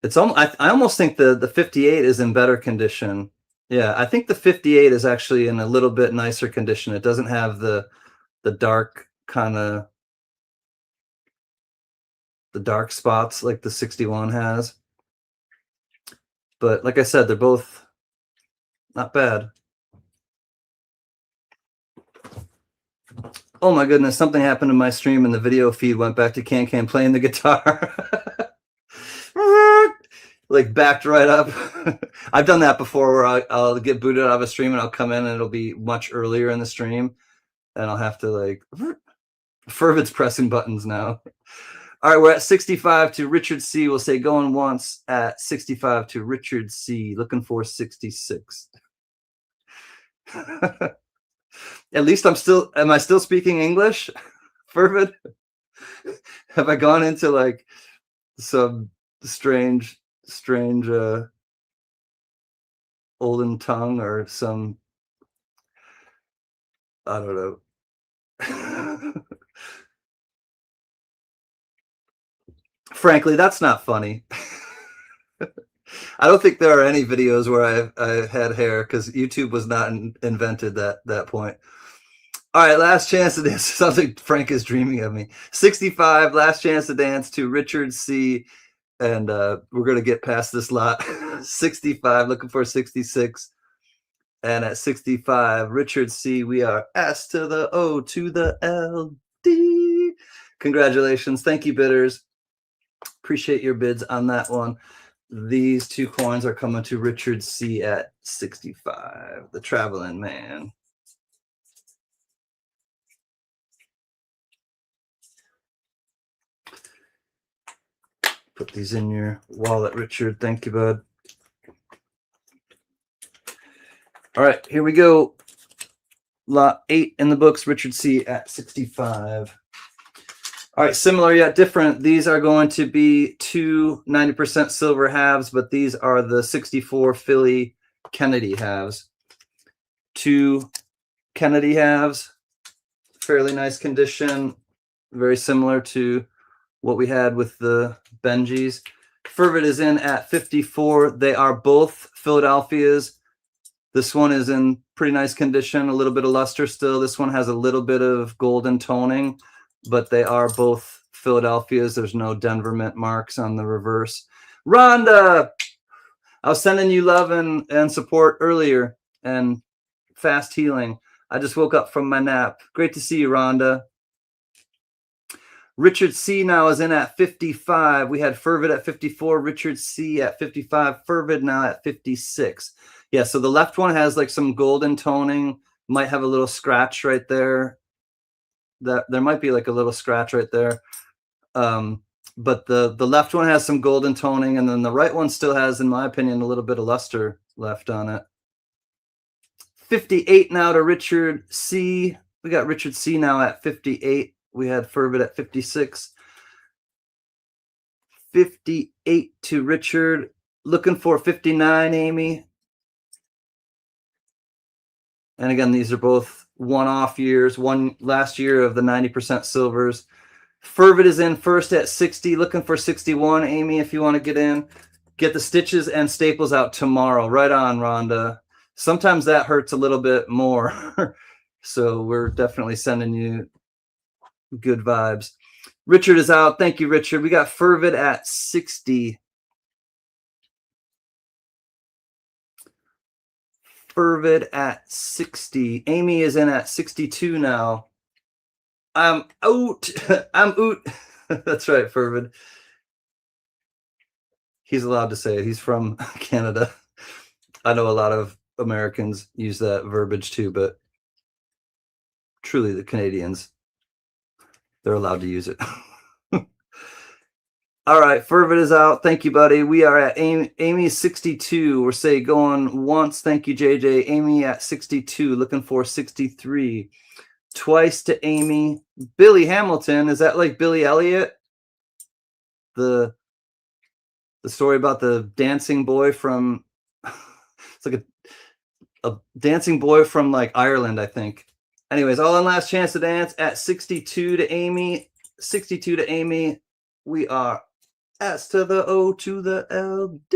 It's almost, I almost think the 58 is in better condition. Yeah, I think the 58 is actually in a little bit nicer condition. It doesn't have the dark kind of the dark spots like the 61 has. But like I said, they're both not bad. Oh my goodness, something happened to my stream and the video feed went back to CanCan playing the guitar. Like backed right up. I've done that before where I'll get booted out of a stream and I'll come in and it'll be much earlier in the stream and I'll have to like Fervid's pressing buttons now. All right, we're at 65 to Richard C. We'll say going once at 65 to Richard C. Looking for 66. At least am I still speaking English? Fervid? Have I gone into like some strange olden tongue or some, I don't know. Frankly, that's not funny. I don't think there are any videos where I had hair because YouTube was not invented that point. All right, last chance to dance. Sounds like Frank is dreaming of me. 65, last chance to dance to Richard C. And we're going to get past this lot. 65, looking for 66. And at 65, Richard C. We are S to the O to the L D. Congratulations. Thank you, bidders. Appreciate your bids on that one. These two coins are coming to Richard C. at 65, the traveling man. Put these in your wallet, Richard. Thank you, bud. All right, here we go. Lot 8 in the books, Richard C. at 65. All right, similar yet different. These are going to be two 90% silver halves, but these are the 64 Philly Kennedy halves. Two Kennedy halves, fairly nice condition, very similar to what we had with the Benjis. Fervid is in at 54. They are both Philadelphias. This one is in pretty nice condition, a little bit of luster still. This one has a little bit of golden toning, but they are both Philadelphias. There's no Denver mint marks on the reverse. Rhonda, I was sending you love and support earlier and fast healing. I just woke up from my nap. Great to see you, Rhonda. Richard C. now is in at 55. We had Fervid at 54, Richard C. at 55, Fervid now at 56. Yeah, so the left one has like some golden toning, might have a little scratch right there. There might be like a little scratch right there. But the left one has some golden toning, and then the right one still has, in my opinion, a little bit of luster left on it. 58 now to Richard C. We got Richard C. now at 58. We had Fervid at 56. 58 to Richard. Looking for 59, Amy. And again, these are both one-off years. One last year of the 90% silvers. Fervid is in first at 60. Looking for 61, Amy, if you want to get in. Get the stitches and staples out tomorrow. Right on, Rhonda. Sometimes that hurts a little bit more. So we're definitely sending you good vibes. Richard is out. Thank you, Richard. We got Fervid at 60. Fervid at 60. Amy is in at 62 now. I'm out. I'm out. That's right, Fervid. He's allowed to say it. He's from Canada. I know a lot of Americans use that verbiage too, but truly the Canadians, they're allowed to use it. All right, Fervid is out. Thank you, buddy. We are at Amy 62. We're say going once. Thank you, JJ. Amy at 62. Looking for 63. Twice to Amy. Billy Hamilton. Is that like Billy Elliot? the story about the dancing boy from it's like a dancing boy from like Ireland, I think. Anyways, all in last chance to dance at 62 to Amy. 62 to Amy. We are S to the O to the LD.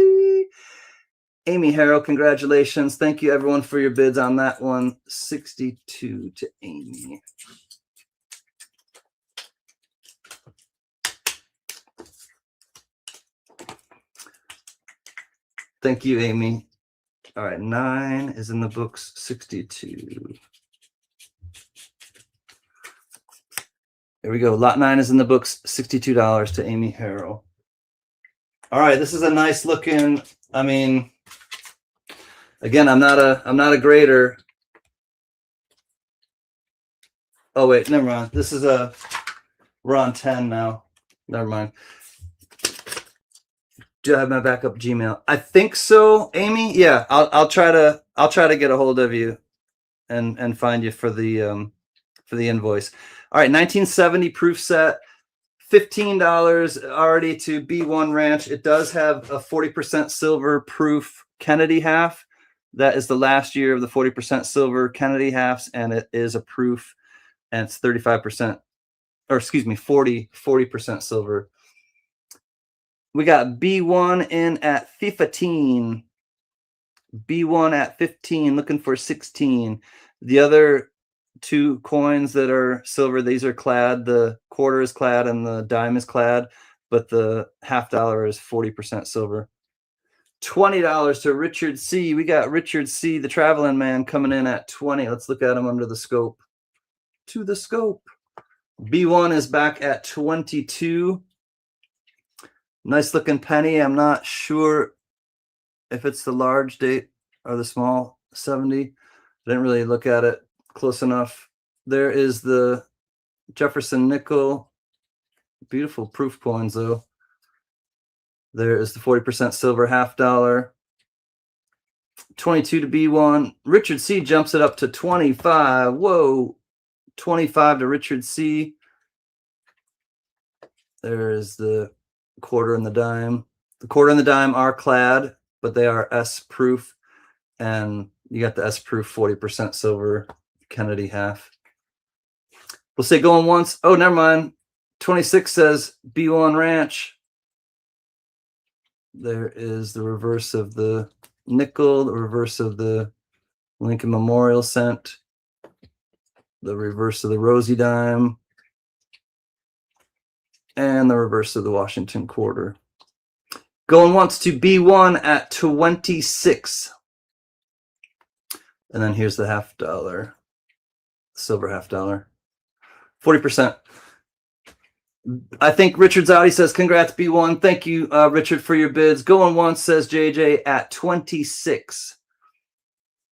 Amy Harrell, congratulations. Thank you everyone for your bids on that one. 62 to Amy. Thank you, Amy. All right, 9 is in the books, 62. There we go. Lot 9 is in the books, $62 to Amy Harrell. All right, this is a nice looking, I mean, again, I'm not a grader. Oh wait, never mind. This is we're on 10 now. Never mind. Do I have my backup Gmail? I think so, Amy. Yeah, I'll try to get a hold of you and find you for the invoice. All right, 1970 proof set, $15 already to B1 Ranch. It does have a 40% silver proof Kennedy half. That is the last year of the 40% silver Kennedy halves, and it is a proof, and it's 35%, or excuse me, 40% silver. We got B1 in at 15. B1 at 15, looking for 16. The other two coins that are silver, these are clad. The quarter is clad and the dime is clad, but the $half is 40% silver. $20 to Richard C. We got Richard C, the traveling man, coming in at 20. Let's look at him under the scope. To the scope. B1 is back at 22. Nice looking penny. I'm not sure if it's the large date or the small 70. I didn't really look at it close enough. There is the Jefferson Nickel. Beautiful proof coins, though. There is the 40% silver $half. 22 to B1. Richard C jumps it up to 25. Whoa. 25 to Richard C. There is the quarter and the dime. The quarter and the dime are clad, but they are S proof. And you got the S proof 40% silver Kennedy half. We'll say going once. Oh, never mind. 26 says B1 Ranch. There is the reverse of the nickel, the reverse of the Lincoln Memorial cent, the reverse of the Rosie dime, and the reverse of the Washington quarter. Going once to B1 at 26. And then here's the $half, silver $half. 40%. I think Richard's out. He says, congrats, B1. Thank you, Richard, for your bids. Going once, says JJ, at 26.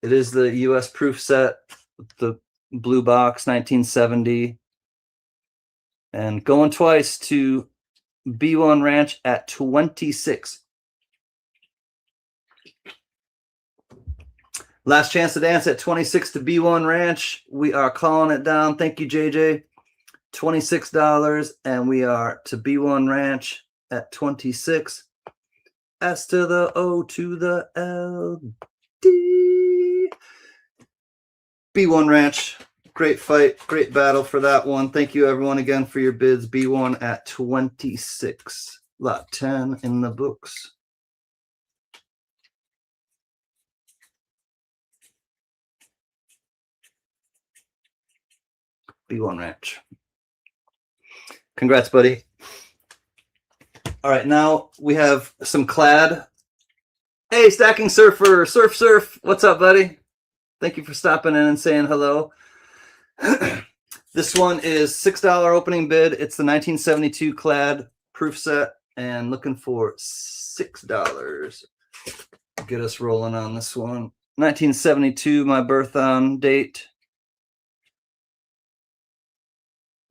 It is the U.S. proof set, the blue box, 1970. And going twice to B1 Ranch at 26. Last chance to dance at 26 to B1 Ranch. We are calling it down. Thank you, JJ. $26, and we are to B1 Ranch at 26. S to the O to the L D. B1 Ranch, great fight, great battle for that one. Thank you everyone again for your bids. B1 at 26. Lot 10 in the books. B1 Ranch. Congrats, buddy. All right, now we have some clad. Hey, Stacking Surfer, Surf. What's up, buddy? Thank you for stopping in and saying hello. This one is $6 opening bid. It's the 1972 clad proof set, and looking for $6. Get us rolling on this one. 1972, my birth on date.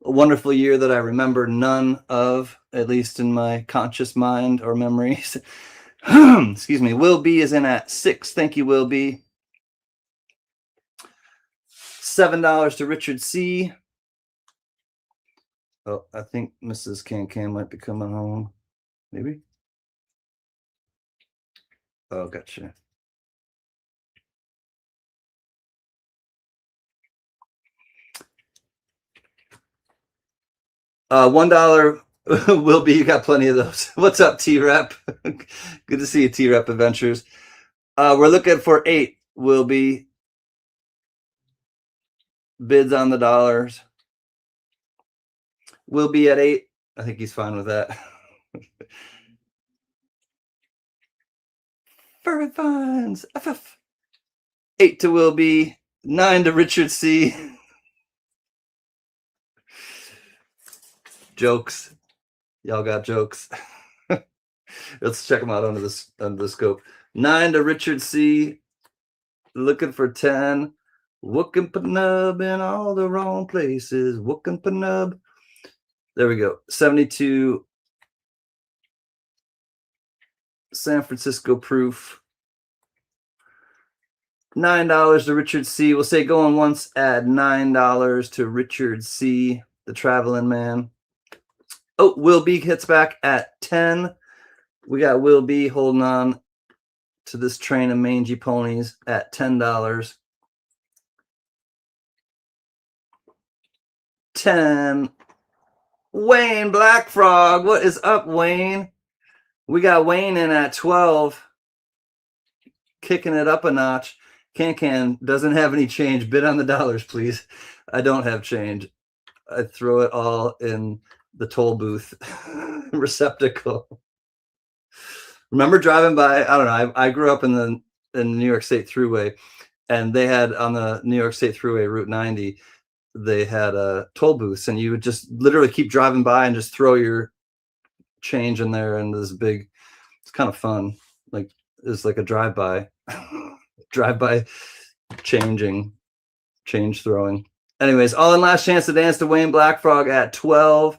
A wonderful year that I remember none of, at least in my conscious mind or memories. Excuse me. Will B is in at 6. Thank you, Will B. $7 to Richard C. Oh, I think Mrs. CanCan might be coming home. maybe. Oh, gotcha. $1 will be. You got plenty of those. What's up, T-Rep? Good to see you, T-Rep Adventures. We're looking for 8. Will be bids on the dollars. Will be at 8. I think he's fine with that. Furry Fines. FF. 8 to Will be. 9 to Richard C. Jokes. Y'all got jokes. Let's check them out under the scope. 9 to Richard C. Looking for 10. Wookin' Panub in all the wrong places. Wookin' Panub. There we go. 72. San Francisco Proof. $9 to Richard C. We'll say going once at $9 to Richard C., the traveling man. Oh, Will B hits back at 10. We got Will B holding on to this train of mangy ponies at $10. 10. Wayne Black Frog. What is up, Wayne? We got Wayne in at 12. Kicking it up a notch. CanCan doesn't have any change. Bid on the dollars, please. I don't have change. I throw it all in the toll booth receptacle. Remember driving by? I don't know. I grew up in the New York State Thruway, and they had on the New York State Thruway, Route 90, they had toll booths, and you would just literally keep driving by and just throw your change in there, and this big. It's kind of fun. Like it's like a drive-by, drive-by change throwing. Anyways, all in last chance to dance to Wayne Black Frog at 12.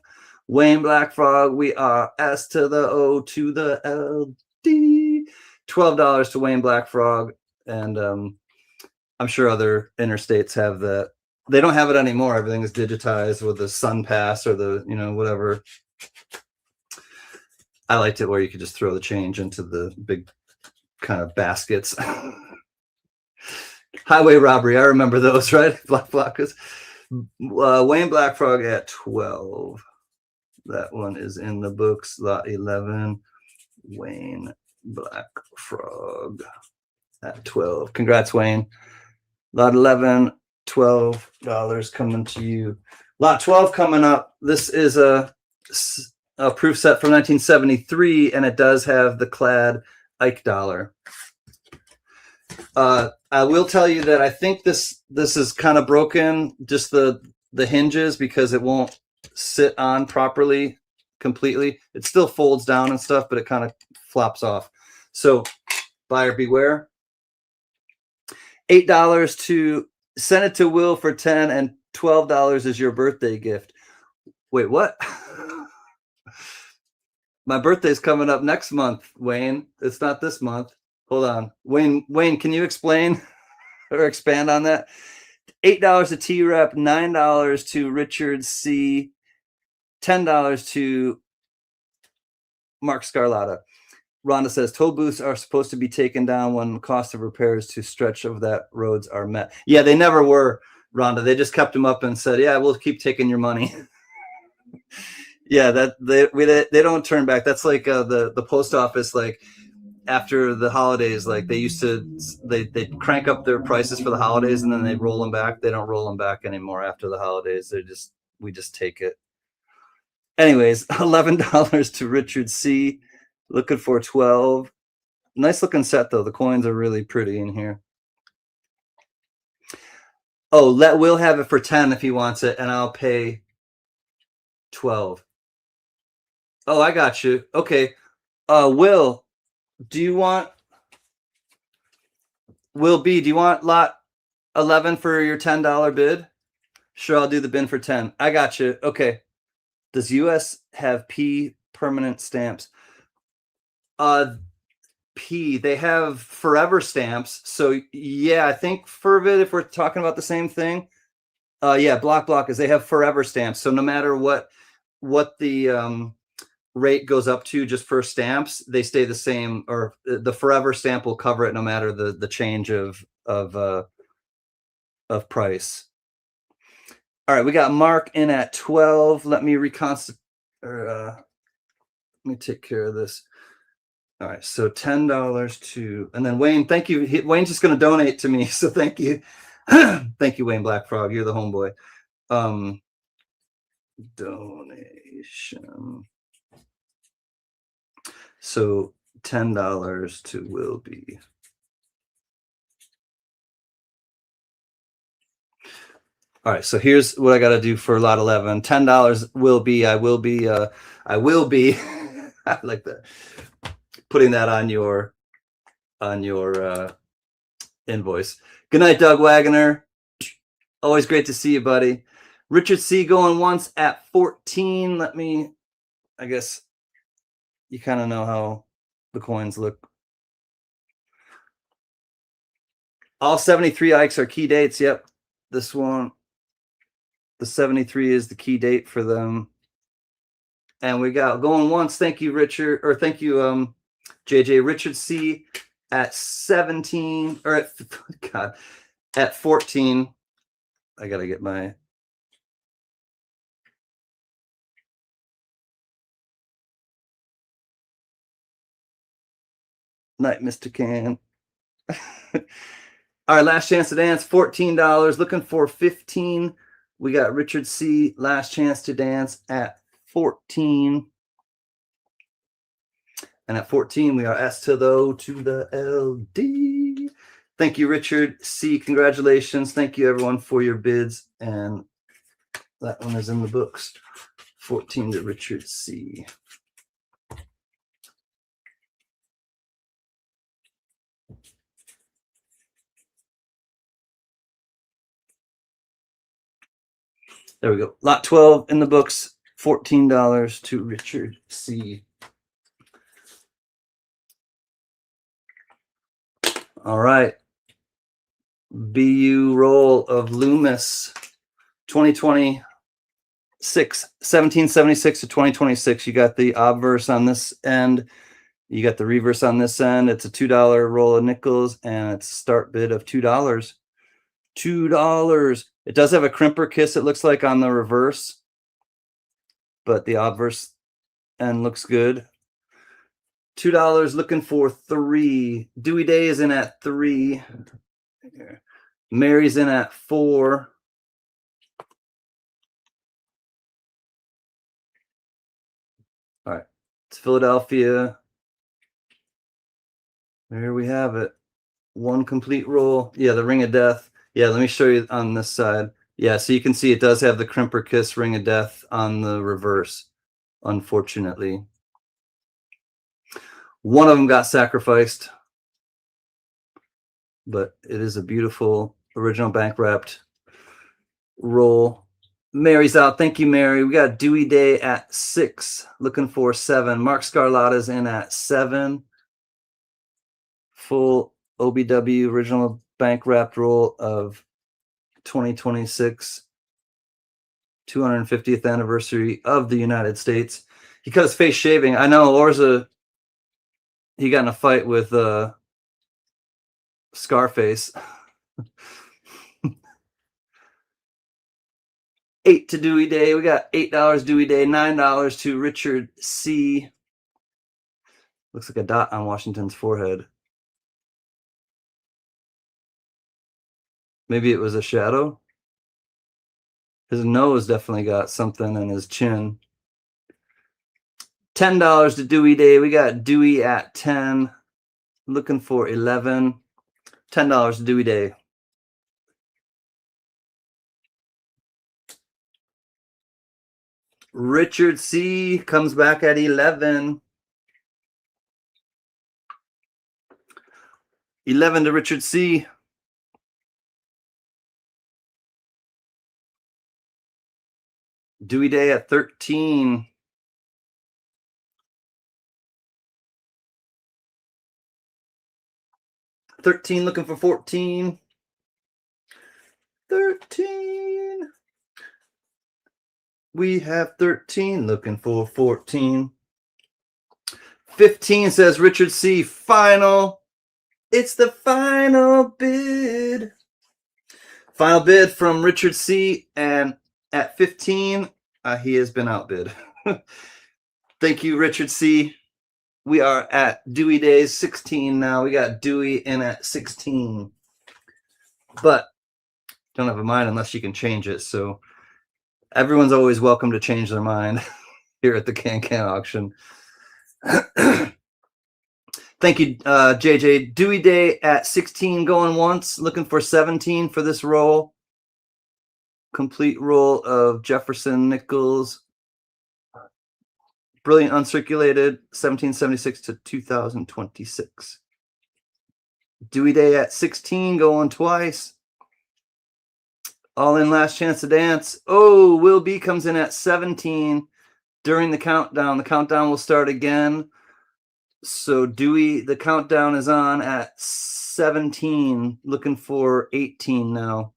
Wayne Black Frog, we are S to the O to the LD. $12 to Wayne Black Frog. And I'm sure other interstates have that. They don't have it anymore. Everything is digitized with the Sun Pass or the, whatever. I liked it where you could just throw the change into the big kind of baskets. Highway robbery. I remember those, right? Black Blockers. Wayne Black Frog at 12. That one is in the books. Lot 11. Wayne Black Frog at 12. Congrats, Wayne. Lot 11, $12 coming to you. Lot 12 coming up. This is a proof set from 1973, and it does have the clad Ike dollar. I will tell you that I think this is kind of broken, just the hinges, because it won't sit on properly completely. It still folds down and stuff, but it kind of flops off. So buyer beware. $8 to send it to Will for 10, and $12 is your birthday gift. Wait, what? My birthday's coming up next month, Wayne. It's not this month. Hold on. Wayne, can you explain or expand on that? $8 to T-Rep, $9 to Richard C, $10 to Mark Scarlatta. Rhonda says, toll booths are supposed to be taken down when cost of repairs to stretch of that roads are met. Yeah, they never were, Rhonda. They just kept them up and said, yeah, we'll keep taking your money. Yeah, that they don't turn back. That's like the post office, like after the holidays, like they used to, they crank up their prices for the holidays and then they roll them back. They don't roll them back anymore after the holidays. We just take it. Anyways, $11 to Richard C. Looking for 12. Nice looking set though. The coins are really pretty in here. Oh, let Will have it for 10 if he wants it, and I'll pay 12. Oh, I got you. Okay. Will B, do you want lot 11 for your $10 bid? Sure, I'll do the bin for 10. I got you. Okay. Does US have P permanent stamps? P, they have forever stamps. So yeah, I think Fervid, if we're talking about the same thing, yeah, block is they have forever stamps. So no matter what the rate goes up to just for stamps, they stay the same, or the forever stamp will cover it no matter the change of price. All right, we got Mark in at 12. Let me let me take care of this. All right, so $10 to, and then Wayne, thank you. Wayne's just going to donate to me, so thank you. Thank you, Wayne Black Frog. You're the homeboy. Donation. So $10 to Will Be. All right, so here's what I got to do for lot 11. $10 will be, I will be, I like that. Putting that on your invoice. Good night, Doug Wagoner. Always great to see you, buddy. Richard C going once at 14. Let me, I guess you kind of know how the coins look. All 73 Ikes are key dates. Yep. This one, the 73 is the key date for them. And we got going once. Thank you, Richard, or thank you, JJ. Richard C at 17, or at 14. I got to get my night, Mr. Can. All right, last chance to dance, $14. Looking for 15. We got Richard C. Last chance to dance at 14. And at 14, we are S to the O to the LD. Thank you, Richard C. Congratulations. Thank you, everyone, for your bids. And that one is in the books. 14 to Richard C. There we go. Lot 12 in the books. $14 to Richard C. All right. BU roll of Loomis 2026, 1776 to 2026. You got the obverse on this end. You got the reverse on this end. It's a $2 roll of nickels, and it's a start bid of $2. $2. It does have a crimper kiss, it looks like, on the reverse, but the obverse end looks good. $2 looking for 3. Dewey Day is in at 3. Mary's in at 4. All right, it's Philadelphia. There we have it. One complete roll. Yeah, the Ring of Death. Yeah, let me show you on this side. Yeah, so you can see it does have the crimper kiss Ring of Death on the reverse, unfortunately. One of them got sacrificed, but it is a beautiful original bank wrapped roll. Mary's out. Thank you, Mary. We got Dewey Day at 6, looking for 7. Mark Scarlatta's in at 7. Full OBW original bank wrapped roll of 2026, 250th anniversary of the United States. He cut his face shaving. I know Orza, he got in a fight with Scarface. 8 to Dewey Day. We got $8 Dewey Day, $9 to Richard C. Looks like a dot on Washington's forehead. Maybe it was a shadow. His nose definitely got something in his chin. $10 to Dewey Day. We got Dewey at 10. Looking for 11. $10 to Dewey Day. Richard C. comes back at 11. 11 to Richard C. Dewey Day at 13. $13 looking for 14. 13. We have 13 looking for 14. 15 says Richard C. Final. It's the final bid. Final bid from Richard C. And at 15, he has been outbid. Thank you, Richard C. We are at Dewey Days 16 now. We got Dewey in at 16. But don't have a mind unless you can change it. So everyone's always welcome to change their mind here at the CanCan auction. Thank you, JJ. Dewey Day at 16 going once. Looking for 17 for this roll. Complete roll of Jefferson Nichols. Brilliant uncirculated, 1776 to 2026. Dewey Day at 16 going twice. All in last chance to dance. Oh, Will B comes in at 17 during the countdown. The countdown will start again. So Dewey, the countdown is on at 17, looking for 18 now.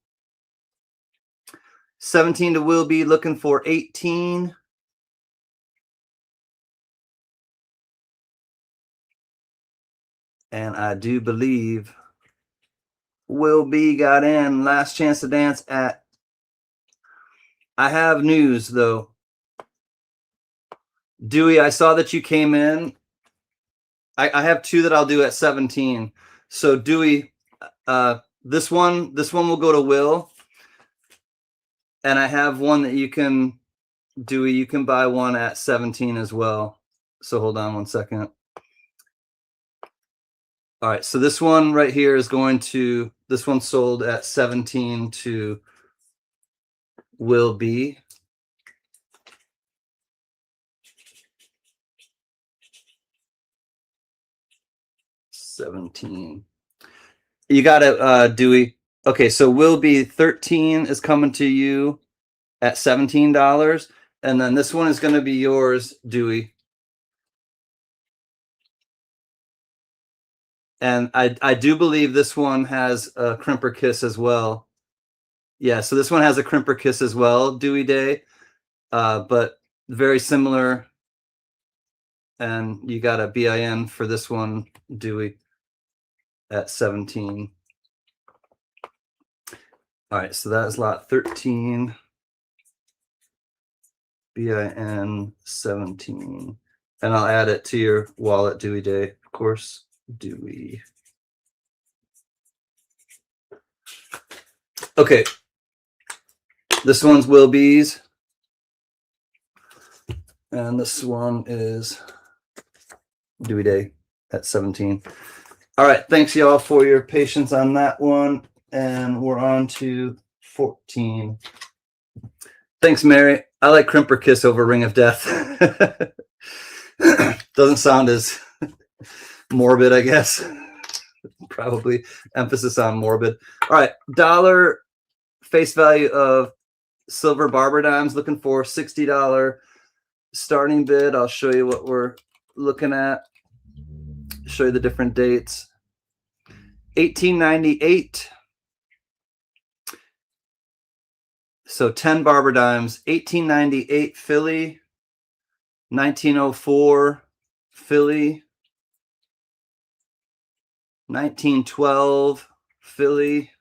17 to Will B, looking for 18. And I do believe Will B got in. Last chance to dance at... I have news, though. Dewey, I saw that you came in. I have two that I'll do at 17. So Dewey, this one will go to Will. And I have one that you can, Dewey, you can buy one at 17 as well. So hold on one second. All right, so this one right here is going to, this one sold at 17 to Will B. $17. You got it, Dewey. Okay, so Will B 13 is coming to you at $17, and then this one is going to be yours, Dewey. And I do believe this one has a crimper kiss as well. Yeah, so this one has a crimper kiss as well, Dewey Day, but very similar. And you got a BIN for this one, Dewey, at 17. All right, so that is lot 13. BIN 17. And I'll add it to your wallet, Dewey Day, of course. Dewey. Okay. This one's Will B's. And this one is Dewey Day at 17. All right. Thanks, y'all, for your patience on that one. And we're on to 14. Thanks, Mary. I like Crimper Kiss over Ring of Death. Doesn't sound as morbid, I guess. Probably emphasis on morbid. All right. Dollar face value of silver Barber Dimes. Looking for $60 starting bid. I'll show you what we're looking at. Show you the different dates. 1898. So 10 Barber Dimes. 1898 Philly. 1904 Philly. 1912 Philly.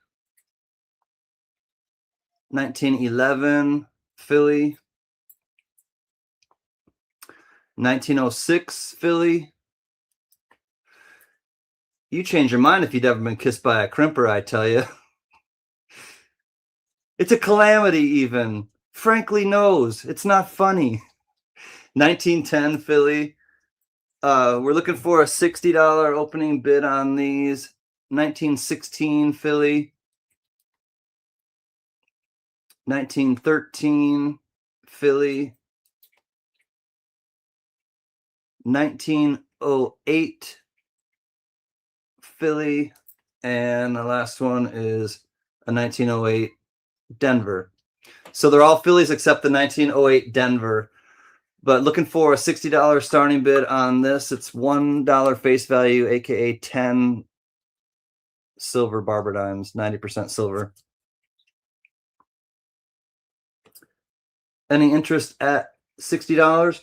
1911 Philly. 1906 Philly. You change your mind if you'd ever been kissed by a crimper, I tell you. It's a calamity even. Frankly knows. It's not funny. 1910 Philly. We're looking for a $60 opening bid on these. 1916 Philly. 1913 Philly. 1908 Philly. And the last one is a 1908 Denver. So they're all Phillies except the 1908 Denver. But looking for a $60 starting bid on this. It's $1 face value, aka 10 silver Barber Dimes, 90% silver. Any interest at $60?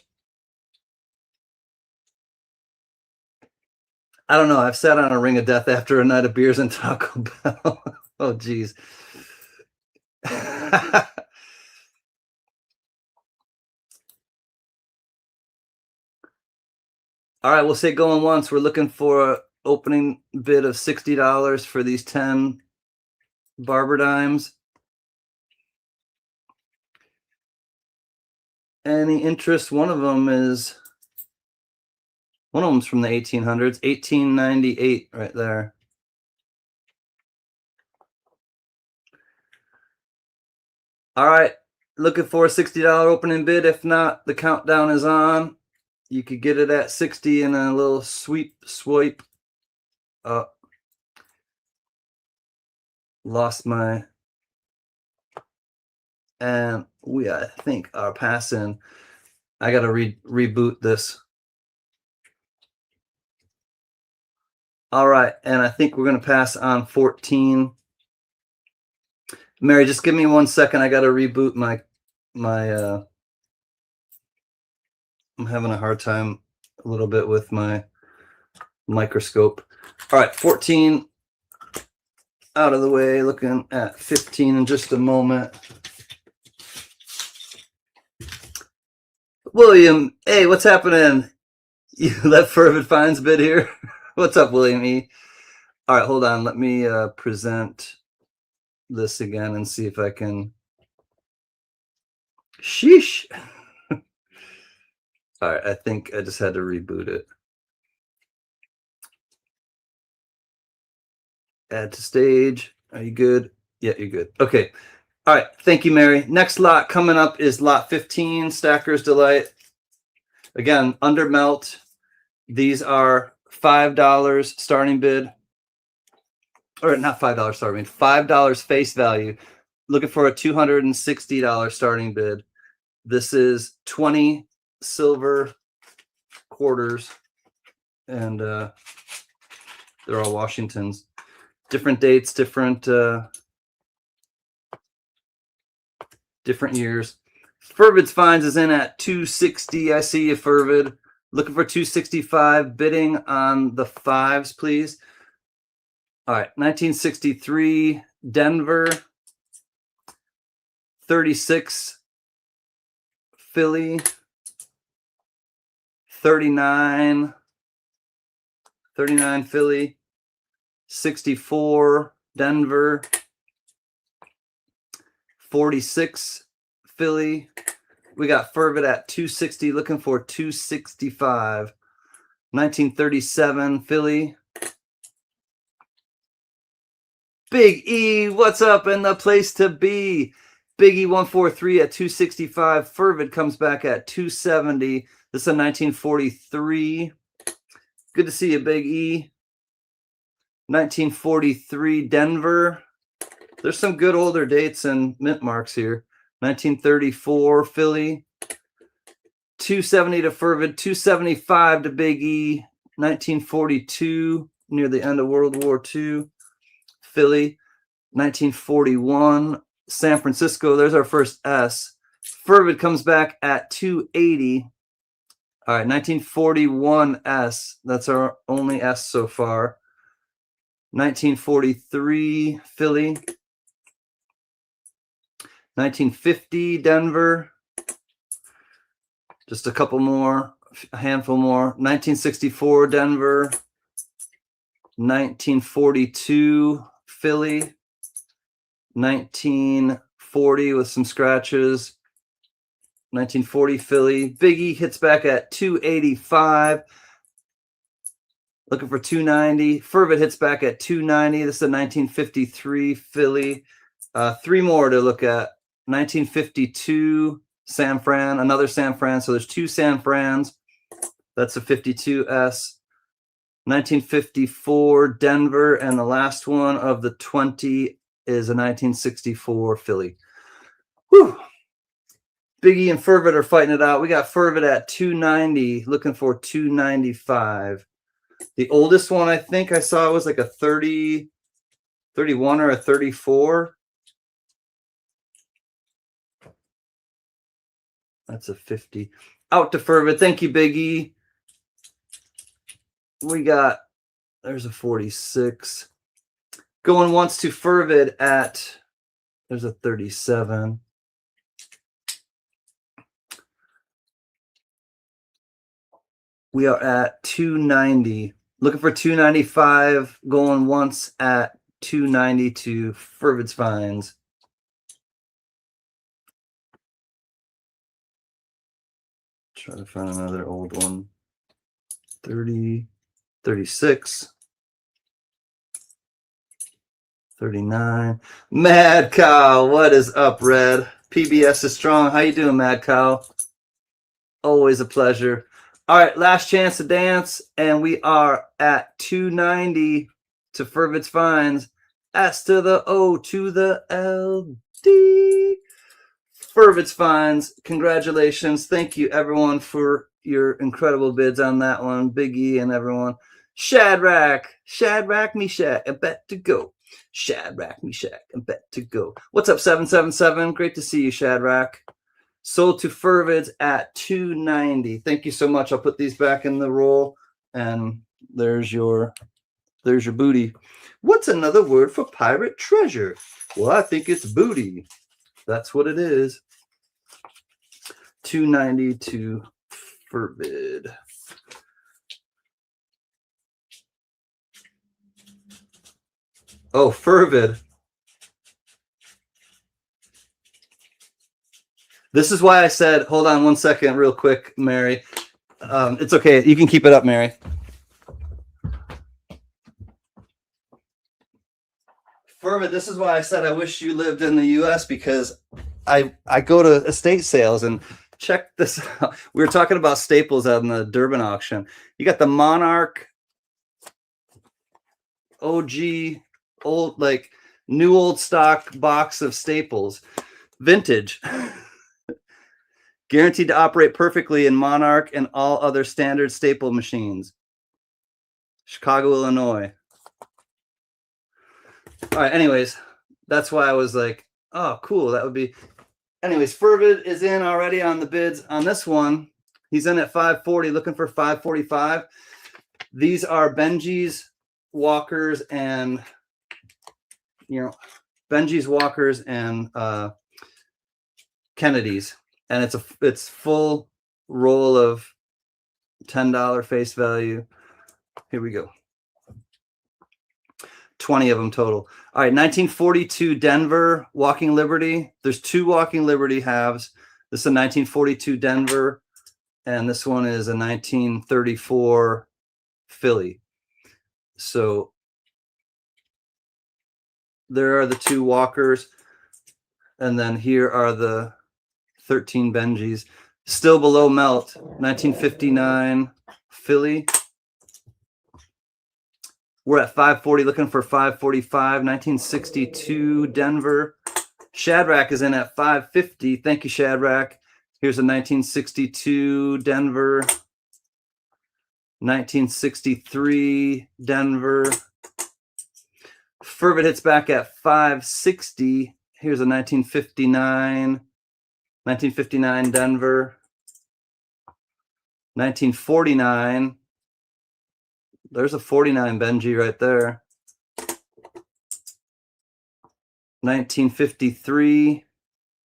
I don't know. I've sat on a ring of death after a night of beers and Taco Bell. Oh, geez. All right, we'll say going once. We're looking for an opening bid of $60 for these 10 Barber Dimes. Any interest? One of them's from the 1800s, 1898 right there. All right, looking for a $60 opening bid. If not, the countdown is on. You could get it at 60 in a little swipe. Lost my, and we, I think, are passing. I got to reboot this. All right, and I think we're going to pass on 14. Mary, just give me 1 second. I got to reboot my I'm having a hard time a little bit with my microscope. All right, 14 out of the way, looking at 15 in just a moment. William, hey, what's happening? You let Fervid Finds bid here? What's up, William E? All right, hold on. Let me present this again and see if I can. Sheesh. All right, I think I just had to reboot it. Add to stage. Are you good? Yeah, you're good. Okay. All right. Thank you, Mary. Next lot coming up is lot 15, Stacker's Delight. Again, under melt. These are $5 starting bid. Or not $5 starting bid, $5 face value. Looking for a $260 starting bid. This is 20 silver quarters, and they're all Washingtons. Different dates, different years. Fervid's Finds is in at 260. I see you, Fervid. Looking for 265. Bidding on the fives, please. All right, 1963 Denver, 36 Philly, 39 Philly, 64 Denver, 46 Philly. We got Fervid at 260, looking for 265. 1937 Philly. Big E, what's up in the place to be? Big E 143 at 265. Fervid comes back at 270. This is a 1943. Good to see you, Big E. 1943 Denver. There's some good older dates and mint marks here. 1934 Philly. 270 to Fervid. 275 to Big E. 1942, near the end of World War II. Philly. 1941 San Francisco. There's our first S. Fervid comes back at 280. All right, 1941 S. That's our only S so far. 1943 Philly. 1950 Denver. Just a couple more, a handful more. 1964 Denver. 1942 Philly. 1940 with some scratches. 1940 Philly. Biggie hits back at 285. Looking for 290. Fervid hits back at 290. This is a 1953 Philly. Three more to look at. 1952 San Fran. Another San Fran. So there's two San Frans. That's a 52S. 1954 Denver. And the last one of the 20 is a 1964 Philly. Whew. Biggie and Fervid are fighting it out. We got Fervid at 290, looking for 295. The oldest one I think I saw was like a 30, 31 or a 34. That's a 50. Out to Fervid. Thank you, Biggie. We got There's a 46. Going once to Fervid at, there's a 37. We are at 290. Looking for 295. Going once at 290 to Fervid's Finds. Try to find another old one. 30, 36. 39. Mad Cow, what is up, Red? PBS is strong. How you doing, Mad Cow? Always a pleasure. All right, last chance to dance, and we are at 290 to Fervid's Finds. S to the O to the LD. Fervid's Finds, congratulations. Thank you, everyone, for your incredible bids on that one. Big E and everyone. Shadrach, Meshach, and bet to go. Shadrach, Meshach, and bet to go. What's up, 777? Great to see you, Shadrach. Sold to Fervid's at 290. Thank you so much. I'll put these back in the roll, and there's your booty. What's another word for pirate treasure? Well, I think it's booty. That's what it is. 290 to Fervid. Oh, Fervid. This is why I said, hold on one second real quick, Mary. It's okay. You can keep it up, Mary. Fervid, this is why I said I wish you lived in the U.S. because I go to estate sales and check this out. We were talking about staples out in the Durban auction. You got the Monarch OG, old, like new old stock box of staples, vintage. Guaranteed to operate perfectly in Monarch and all other standard staple machines. Chicago, Illinois. All right, anyways, that's why I was like, oh, cool, that would be. Anyways, Fervid is in already on the bids on this one. He's in at 540, looking for 545. These are Benjis, Walkers, and, Benjis, Walkers, and Kennedys. And it's full roll of $10 face value. Here we go. 20 of them total. All right, 1942 Denver Walking Liberty. There's two Walking Liberty halves. This is a 1942 Denver, and this one is a 1934 Philly. So there are the two Walkers, and then here are the 13 Benjis. Still below melt. 1959 Philly. We're at 540, looking for 545. 1962 Denver. Shadrach is in at 550. Thank you, Shadrach. Here's a 1962 Denver. 1963 Denver. Fervid hits back at 560. Here's a 1959 Denver. 1949. There's a 49 Benji right there. 1953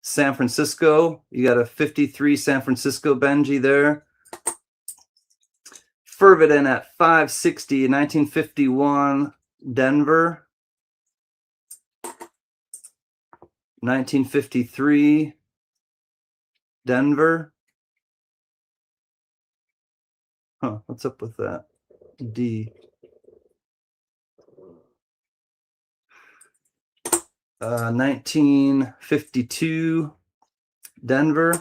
San Francisco. You got a 53 San Francisco Benji there. Fervid in at 560. 1951 Denver. 1953 Denver. Huh, what's up with that? D. 1952 Denver.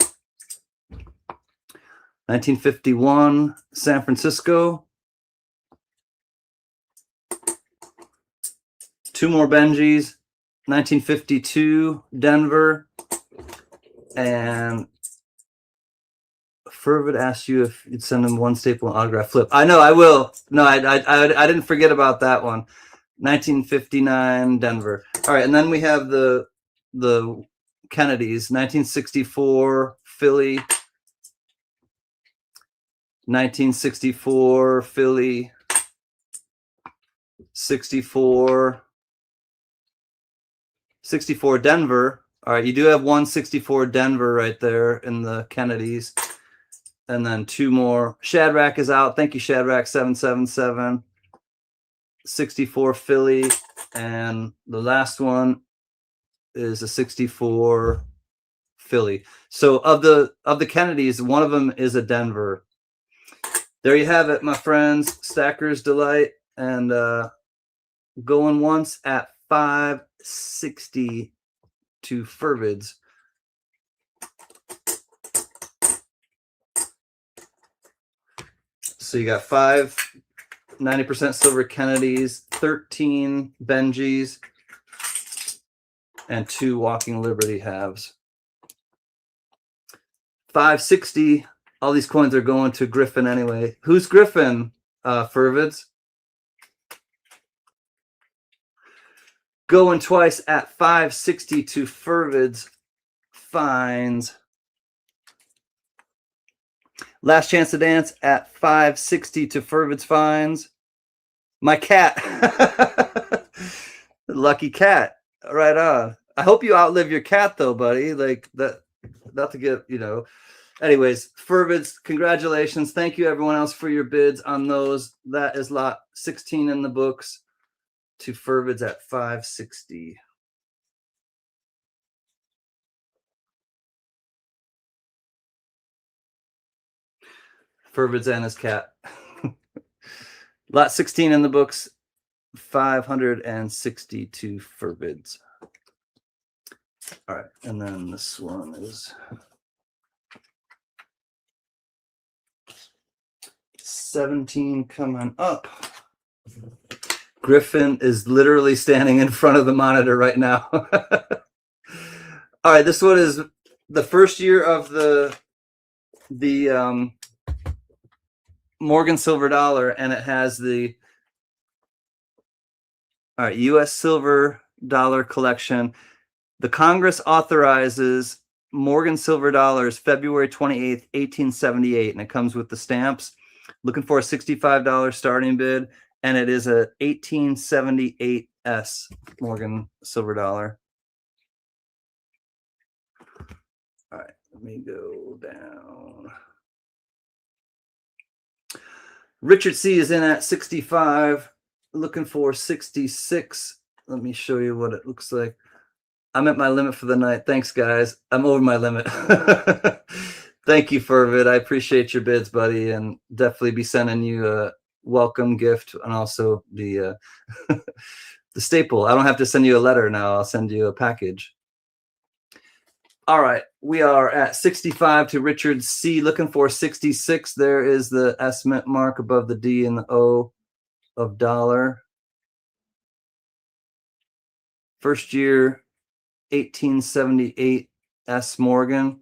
1951 San Francisco. Two more Benjis. 1952 Denver. And Fervid asked you if you'd send him one staple and autograph flip. I know, I will. No, I didn't forget about that one. 1959 Denver. All right, and then we have the Kennedys. 1964 Philly. 1964 Philly. 64 Denver. All right, you do have 164 Denver right there in the Kennedys. And then 2 more. Shadrack is out. Thank you, Shadrack 777. 64 Philly. And the last one is a 64 Philly. So of the Kennedys, one of them is a Denver. There you have it, my friends. Stacker's Delight. And going once at 560 to Furvids. So you got 5 90% silver Kennedys, 13 Benjis, and 2 Walking Liberty halves. 560. All these coins are going to Griffin anyway. Who's Griffin, Furvids? Going twice at 560 to Furvids. Finds. Last chance to dance at 560 to Furvids finds. My cat. Lucky cat. Right on. I hope you outlive your cat though, buddy. Like that, not to get, you know. Anyways, Furvids, congratulations. Thank you everyone else for your bids on those. That is lot 16 in the books to Furvids at 560. Furvids and his cat. Lot 16 in the books, 562 Furvids. All right, and then this one is 17 coming up. Griffin is literally standing in front of the monitor right now. All right, this one is the first year of the Morgan silver dollar, and it has the U.S. silver dollar collection. The Congress authorizes Morgan silver dollars February 28th, 1878, and it comes with the stamps. Looking for a $65 starting bid, and it is a 1878 S Morgan silver dollar. All right, let me go down. Richard C is in at 65, looking for 66. Let me show you what it looks like. I'm at my limit for the night. Thanks, guys. I'm over my limit. Thank you, Furvid. I appreciate your bids, buddy, and definitely be sending you a welcome gift and also the the staple. I don't have to send you a letter now. I'll send you a package. All right, we are at 65 to Richard C. Looking for 66. There is the estimate mark above the D and the O of dollar. First year, 1878 S. Morgan.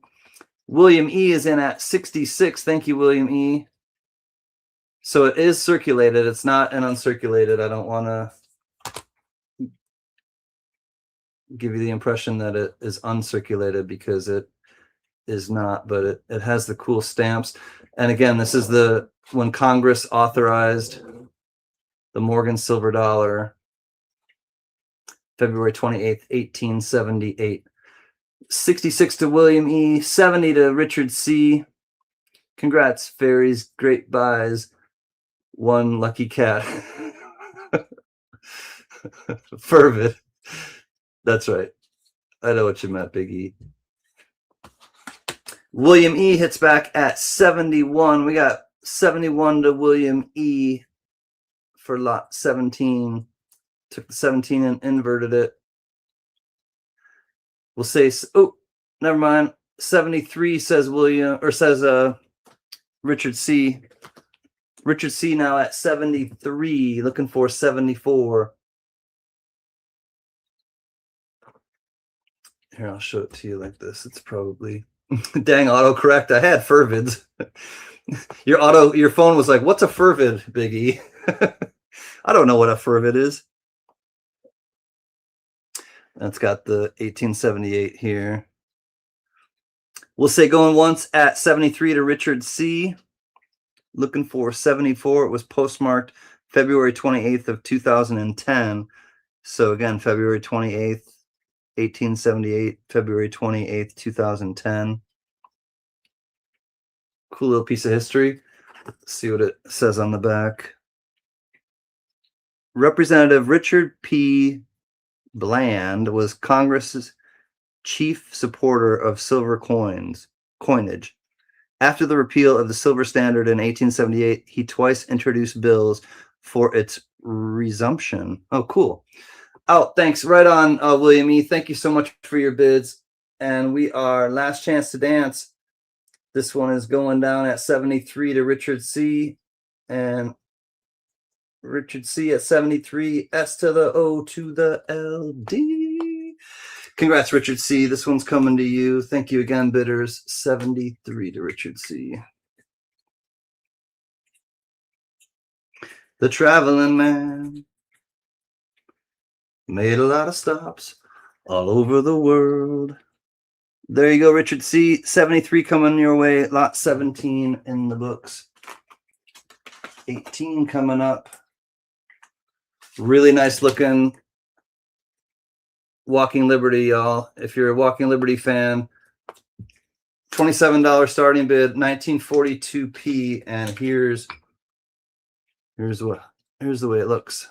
William E. is in at 66. Thank you, William E. So it is circulated. It's not an uncirculated. I don't want to give you the impression that it is uncirculated, because it is not, but it has the cool stamps. And again, this is the when Congress authorized the Morgan silver dollar, February 28th, 1878. 66 to William E, 70 to Richard C. Congrats, fairies, great buys. One lucky cat. Fervid. That's right. I know what you meant, Big E. William E hits back at 71. We got 71 to William E for lot 17. Took the 17 and inverted it. We'll say, oh, never mind. 73 says William, or says Richard C. Richard C now at 73, looking for 74. Here, I'll show it to you like this. It's probably dang autocorrect. I had Furvids. Your phone was like, what's a Furvid, Biggie? I don't know what a Furvid is. That's got the 1878 here. We'll say going once at 73 to Richard C. Looking for 74. It was postmarked February 28th of 2010. So again, February 28th, 1878, February 28th, 2010. Cool little piece of history. Let's see what it says on the back. Representative Richard P. Bland was Congress's chief supporter of silver coinage. After the repeal of the silver standard in 1878, he twice introduced bills for its resumption. Oh, cool. Oh, thanks. Right on, William E. Thank you so much for your bids. And we are last chance to dance. This one is going down at 73 to Richard C. And Richard C at 73, S to the O to the LD. Congrats, Richard C. This one's coming to you. Thank you again, bidders. 73 to Richard C. The traveling man made a lot of stops all over the world. There you go, Richard C. 73 coming your way. Lot 17 in the books. 18 coming up. Really nice looking Walking Liberty, y'all. If you're a Walking Liberty fan, $27 starting bid, 1942p, and here's the way it looks.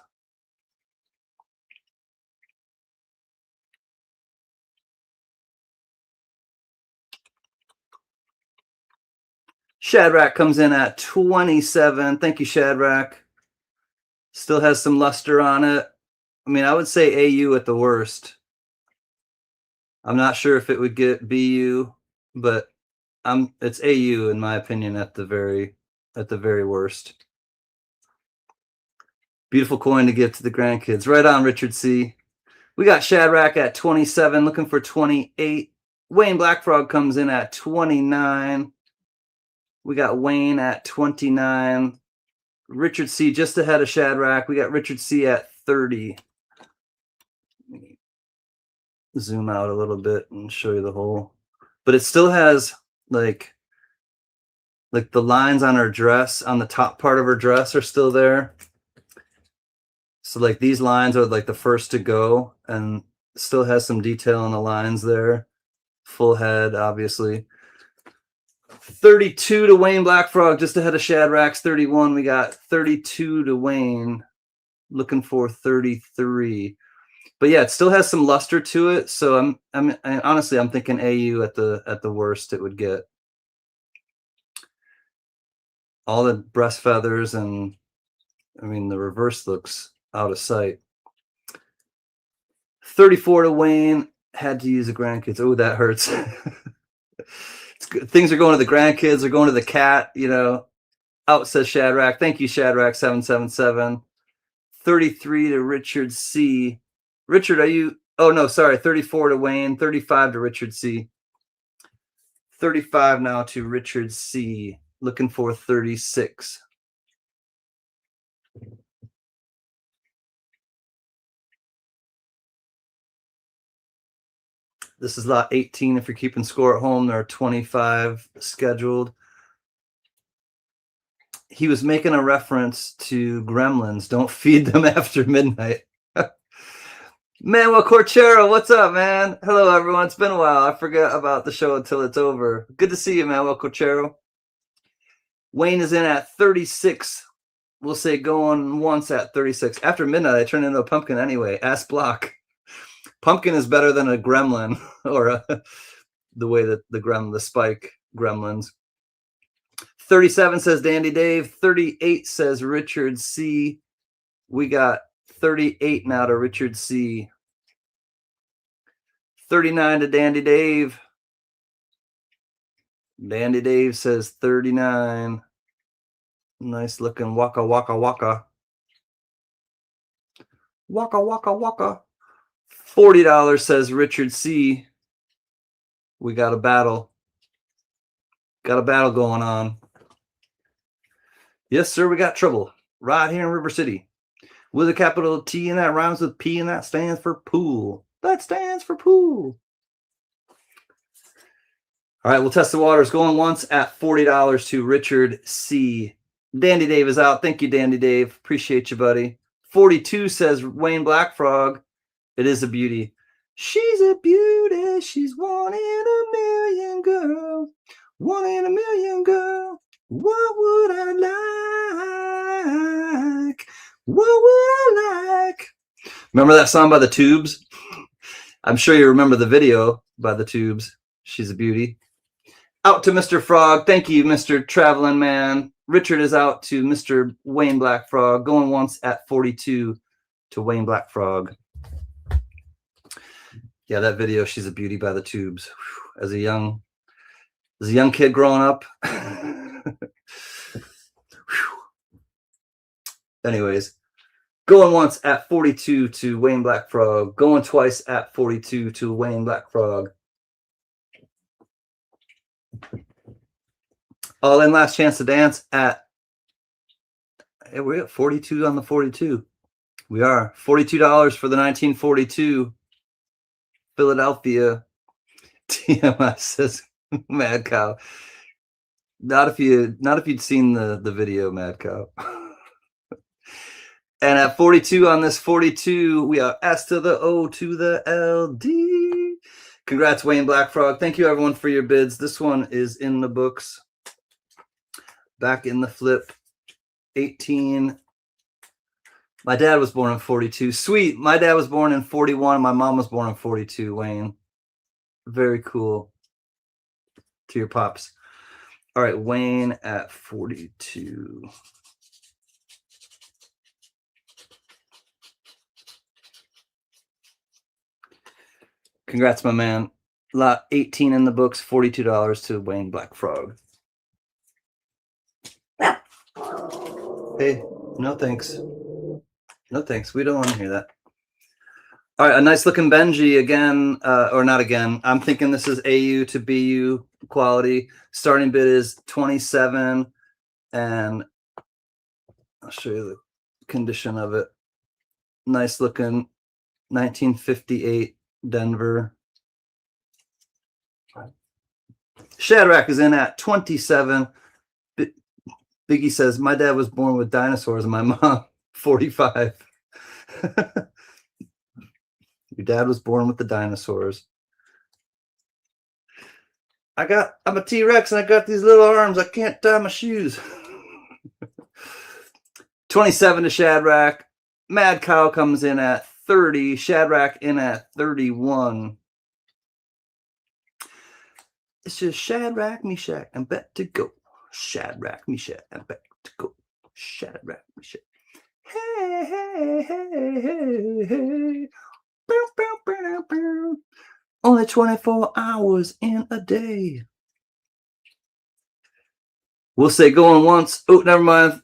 Shadrach comes in at 27. Thank you, Shadrach. Still has some luster on it. I mean, I would say AU at the worst. I'm not sure if it would get BU, but it's AU in my opinion at the very worst. Beautiful coin to give to the grandkids. Right on, Richard C. We got Shadrach at 27, looking for 28. Wayne Blackfrog comes in at 29. We got Wayne at 29. Richard C just ahead of Shadrach. We got Richard C at 30. Let me zoom out a little bit and show you the hole. But it still has like the lines on her dress, on the top part of her dress are still there. So like these lines are like the first to go, and still has some detail on the lines there. Full head, obviously. 32 to Wayne Blackfrog, just ahead of Shadrach's 31. We got 32 to Wayne, looking for 33. But yeah, it still has some luster to it. So honestly, I'm thinking AU at the worst it would get. All the breast feathers, and I mean the reverse looks out of sight. 34 to Wayne. Had to use the grandkids. Oh, that hurts. It's good. Things are going to the grandkids, are going to the cat, you know. Out, says Shadrach. Thank you, Shadrach 777. 33 to Richard C. Richard, are you? Oh, no, sorry. 34 to Wayne. 35 to Richard C. 35 now to Richard C. Looking for 36. This is lot 18. If you're keeping score at home, there are 25 scheduled. He was making a reference to gremlins. Don't feed them after midnight. Manuel Corchero, what's up, man? Hello, everyone. It's been a while. I forget about the show until it's over. Good to see you, Manuel Corchero. Wayne is in at 36. We'll say going once at 36. After midnight, I turn into a pumpkin anyway. Ask Block. Pumpkin is better than a gremlin, or the way that the spike gremlins. 37 says Dandy Dave. 38 says Richard C. We got 38 now to Richard C. 39 to Dandy Dave. Dandy Dave says 39. Nice looking waka waka waka. Waka waka waka. $40 says Richard C. We got a battle. Got a battle going on. Yes, sir, we got trouble right here in River City. With a capital T, and that rhymes with P, and that stands for pool. That stands for pool. All right, we'll test the waters. Going once at $40 to Richard C. Dandy Dave is out. Thank you, Dandy Dave. Appreciate you, buddy. 42 says Wayne Black Frog. It is a beauty. She's a beauty. She's 1 in a million, girl. 1 in a million, girl. What would I like? What would I like? Remember that song by the Tubes? I'm sure you remember the video by the Tubes. She's a beauty. Out to Mr. Frog. Thank you, Mr. Traveling Man. Richard is out to Mr. Wayne Black Frog. Going once at 42 to Wayne Black Frog. Yeah, that video, She's a Beauty by the Tubes. Whew. As a young kid growing up. Anyways, going once at 42 to Wayne Black Frog. Going twice at 42 to Wayne Black Frog. All in, last chance to dance at, we're at 42 on the 42. We are $42 for the 1942 Philadelphia. TMI says Mad Cow. Not if you'd seen the video, Mad Cow. And at 42 on this 42, we are S to the O to the LD. Congrats, Wayne Black Frog. Thank you, everyone, for your bids. This one is in the books. Back in the flip. 18. My dad was born in 42. Sweet. My dad was born in 41. My mom was born in 42, Wayne. Very cool. To your pops. All right, Wayne at 42. Congrats, my man. Lot 18 in the books, $42 to Wayne Black Frog. Hey, no thanks. No thanks. We don't want to hear that. All right, a nice looking Benji again, or not again. I'm thinking this is AU to BU quality. Starting bid is 27, and I'll show you the condition of it. Nice looking 1958 Denver. Shadrach is in at 27. Biggie says, my dad was born with dinosaurs and my mom 45. Your dad was born with the dinosaurs. I'm a T-Rex and I got these little arms. I can't tie my shoes. 27 to Shadrach. Mad Cow comes in at 30. Shadrach in at 31. It's just Shadrach, Meshach, and bet to go. Shadrach, Meshach, and bet to go. Shadrach, Meshach. Hey, hey, hey, hey, hey. Bow, bow, bow, bow. Only 24 hours in a day. We'll say going once. Oh, never mind.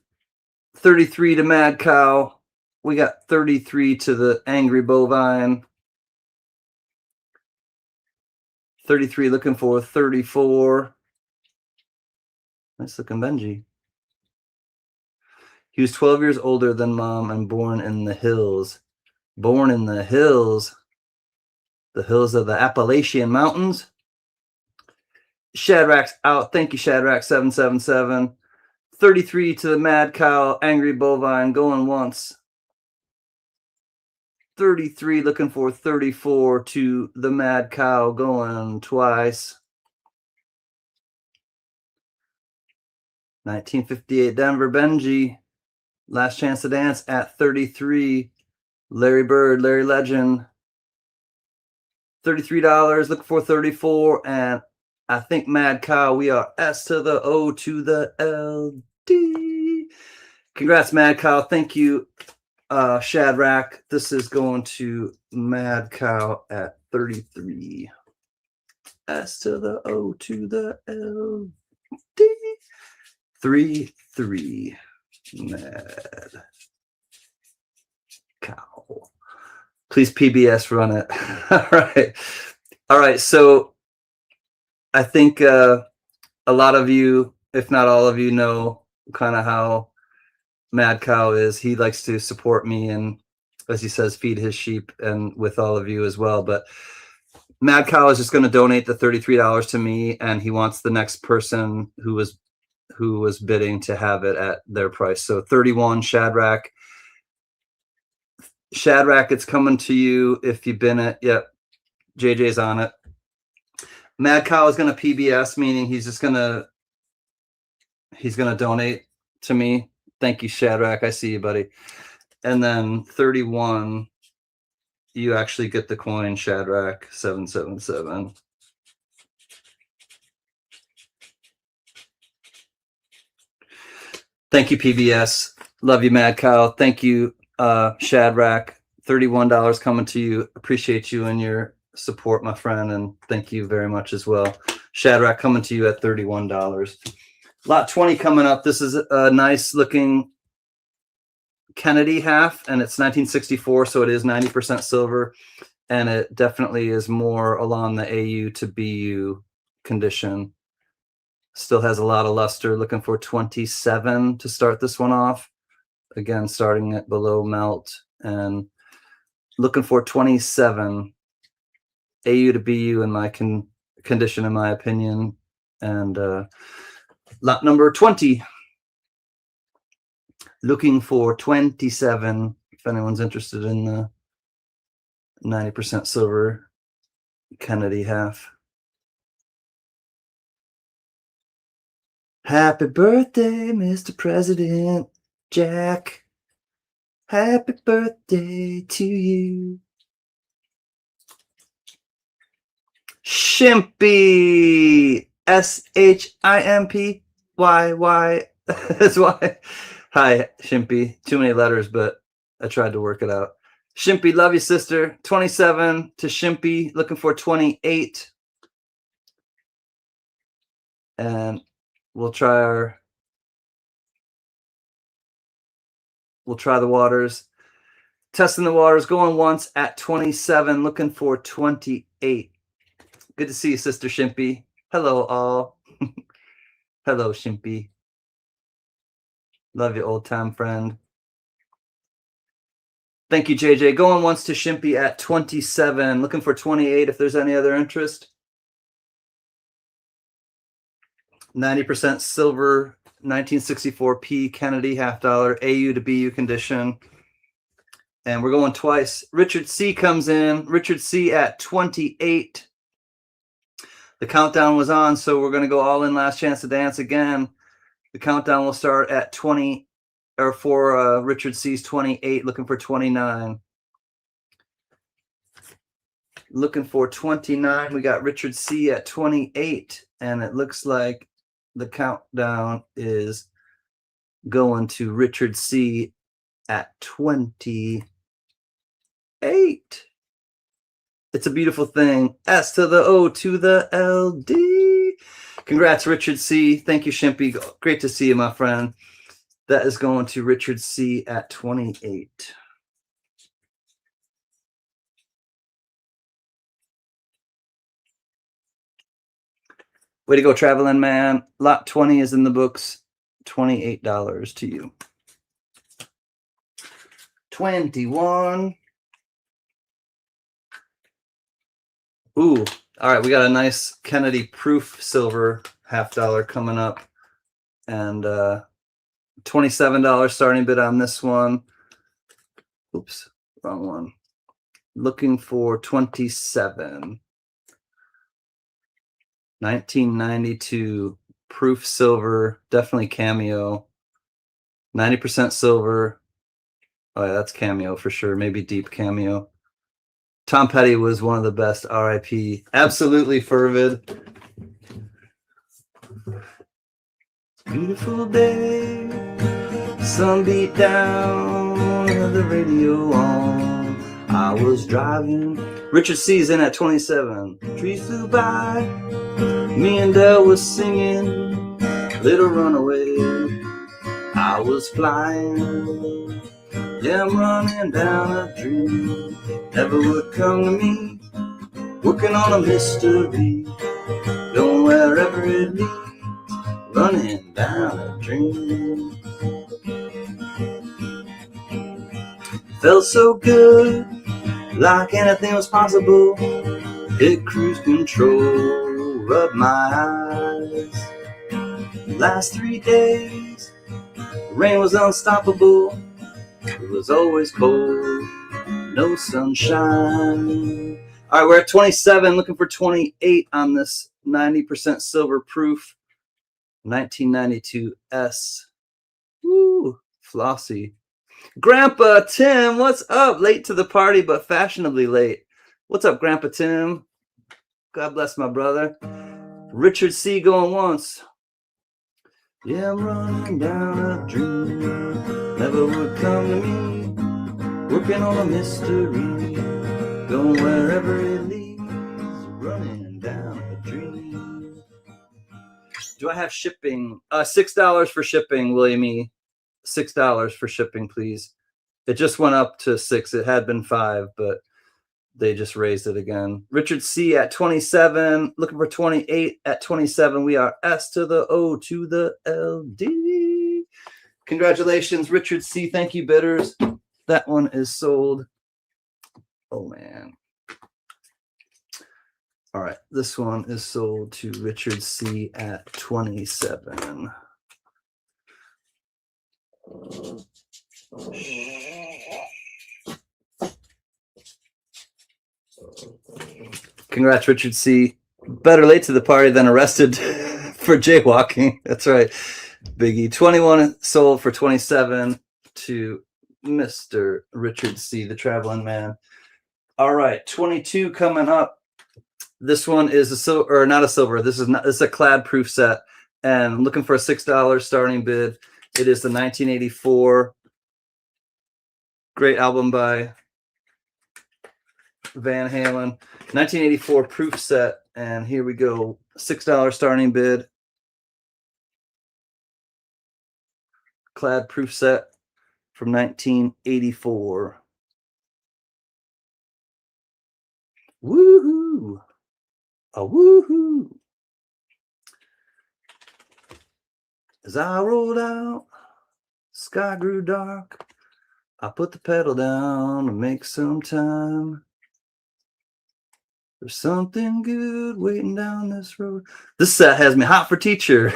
33 to Mad Cow. We got 33 to the Angry Bovine. 33 looking for 34. Nice looking Benji. He was 12 years older than mom and born in the hills. Born in the hills. The hills of the Appalachian Mountains. Shadrach's out. Thank you, Shadrach 777. 33 to the Mad Cow, Angry Bovine, going once. 33 looking for 34 to the Mad Cow, going twice. 1958 Denver Benji. Last chance to dance at 33. Larry Bird, Larry Legend. $33, looking for 34. And I think Mad Cow, we are S to the O to the LD. Congrats, Mad Cow. Thank you, Shadrach. This is going to Mad Cow at 33. S to the O to the LD. 3-3. Mad Cow. Please PBS run it. All right. So I think a lot of you, if not all of you, know kind of how Mad Cow is. He likes to support me and, as he says, feed his sheep, and with all of you as well. But Mad Cow is just going to donate the $33 to me, and he wants the next person who was who was bidding to have it at their price. So 31 Shadrach. Shadrach, it's coming to you if you bin it. Yep, JJ's on it. Mad Cow is going to PBS, meaning he's gonna donate to me. Thank you, Shadrach. I see you, buddy. And then 31, you actually get the coin, Shadrach 777. Thank you, PBS. Love you, Mad Cow. Thank you, Shadrach. $31 coming to you. Appreciate you and your support, my friend, and thank you very much as well. Shadrach coming to you at $31. Lot 20 coming up. This is a nice looking Kennedy half, and it's 1964, so it is 90% silver, and it definitely is more along the AU to BU condition. Still has a lot of luster. Looking for 27 to start this one off. Again, starting at below melt, and looking for 27 AU to BU in my condition, in my opinion. And lot number 20. Looking for 27, if anyone's interested in the 90% silver Kennedy half. Happy birthday, Mr. President Jack. Happy birthday to you. Shimpy. SHIMPYY. That's why. Hi, Shimpy. Too many letters, but I tried to work it out. Shimpy, love you, sister. 27 to Shimpy. Looking for 28. And we'll try the waters. Testing the waters. Going once at 27. Looking for 28. Good to see you, Sister Shimpy. Hello, all. Hello, Shimpy. Love you, old time friend. Thank you, JJ. Going once to Shimpy at 27. Looking for 28 if there's any other interest. 90% silver, 1964 P Kennedy, $half, AU to BU condition. And we're going twice. Richard C comes in. Richard C at 28. The countdown was on, so we're going to go all in. Last chance to dance again. The countdown will start at 20, or for Richard C's 28, looking for 29. Looking for 29. We got Richard C at 28, and it looks like the countdown is going to Richard C at 28. It's a beautiful thing. S to the O to the LD. Congrats, Richard C. Thank you, Shimpy. Great to see you, my friend. That is going to Richard C at 28. Way to go, traveling man. Lot 20 is in the books. $28 to you. 21. Ooh, all right. We got a nice Kennedy proof silver $half coming up, and $27 starting bid on this one. Oops, wrong one. Looking for 27. 1992 proof silver, definitely cameo. 90% silver. Oh yeah, that's cameo for sure. Maybe deep cameo. Tom Petty was one of the best. RIP. Absolutely fervid. Beautiful day. Sun beat down. The radio on. I was driving. Richard C's in at 27. Trees flew by. Me and Dell was singing. Little Runaway. I was flying. Yeah, I'm running down a dream. Never would come to me. Working on a mystery. Going wherever it leads. Running down a dream. Felt so good. Like anything was possible. Hit cruise control. Rub my eyes. last 3 days. The rain was unstoppable. It was always cold, no sunshine. All right, we're at 27, looking for 28 on this 90% silver proof 1992 S. Woo, flossy. Grandpa Tim, what's up? Late to the party, but fashionably late. What's up, Grandpa Tim? God bless my brother. Richard C. going once. Yeah, I'm running down a dream. Never would come to me. Working on a mystery. Going wherever it leads. Running down a dream. Do I have shipping? $6 for shipping, William. $6 for shipping, please. It just went up to 6. It had been 5, but they just raised it again. Richard C. at 27. Looking for 28 at 27. We are S to the O to the LD. Congratulations, Richard C. Thank you, bidders. That one is sold. Oh, man. All right. This one is sold to Richard C. at 27. Congrats, Richard C. Better late to the party than arrested for jaywalking. That's right, Biggie. 21 sold for 27 to Mr. Richard C., the traveling man. All right, 22 coming up. This one is a silver, or not a silver. This is a clad proof set, and I'm looking for a $6 starting bid. It is the 1984 great album by Van Halen, 1984 proof set, and here we go. $6 starting bid. Clad proof set from 1984. Woohoo! A woohoo! As I rolled out, sky grew dark. I put the pedal down to make some time. There's something good waiting down this road. This set has me hot for teacher.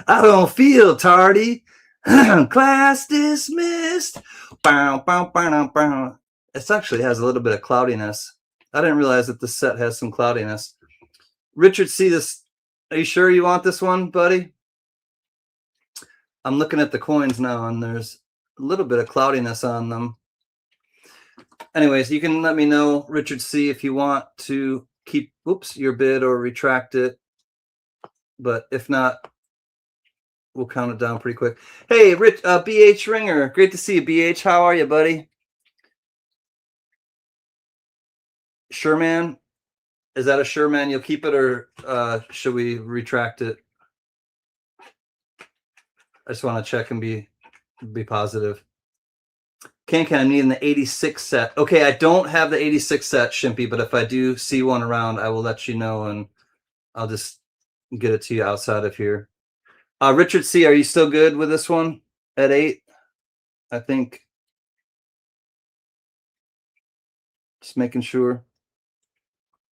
I don't feel tardy. Class dismissed. Bow, bow, bow, bow. It actually has a little bit of cloudiness. I didn't realize that the set has some cloudiness. Richard, see this? Are you sure you want this one, buddy? I'm looking at the coins now, and there's a little bit of cloudiness on them. Anyways, you can let me know, Richard C., if you want to keep your bid or retract it. But if not, we'll count it down pretty quick. Hey, BH Ringer. Great to see you, BH. How are you, buddy? Sherman? Is that a Sherman? You'll keep it, or should we retract it? I just want to check and be positive. CanCan, I'm needing the 86 set. Okay, I don't have the 86 set, Shimpy, but if I do see one around, I will let you know, and I'll just get it to you outside of here. Richard C., are you still good with this one at 8? I think. Just making sure.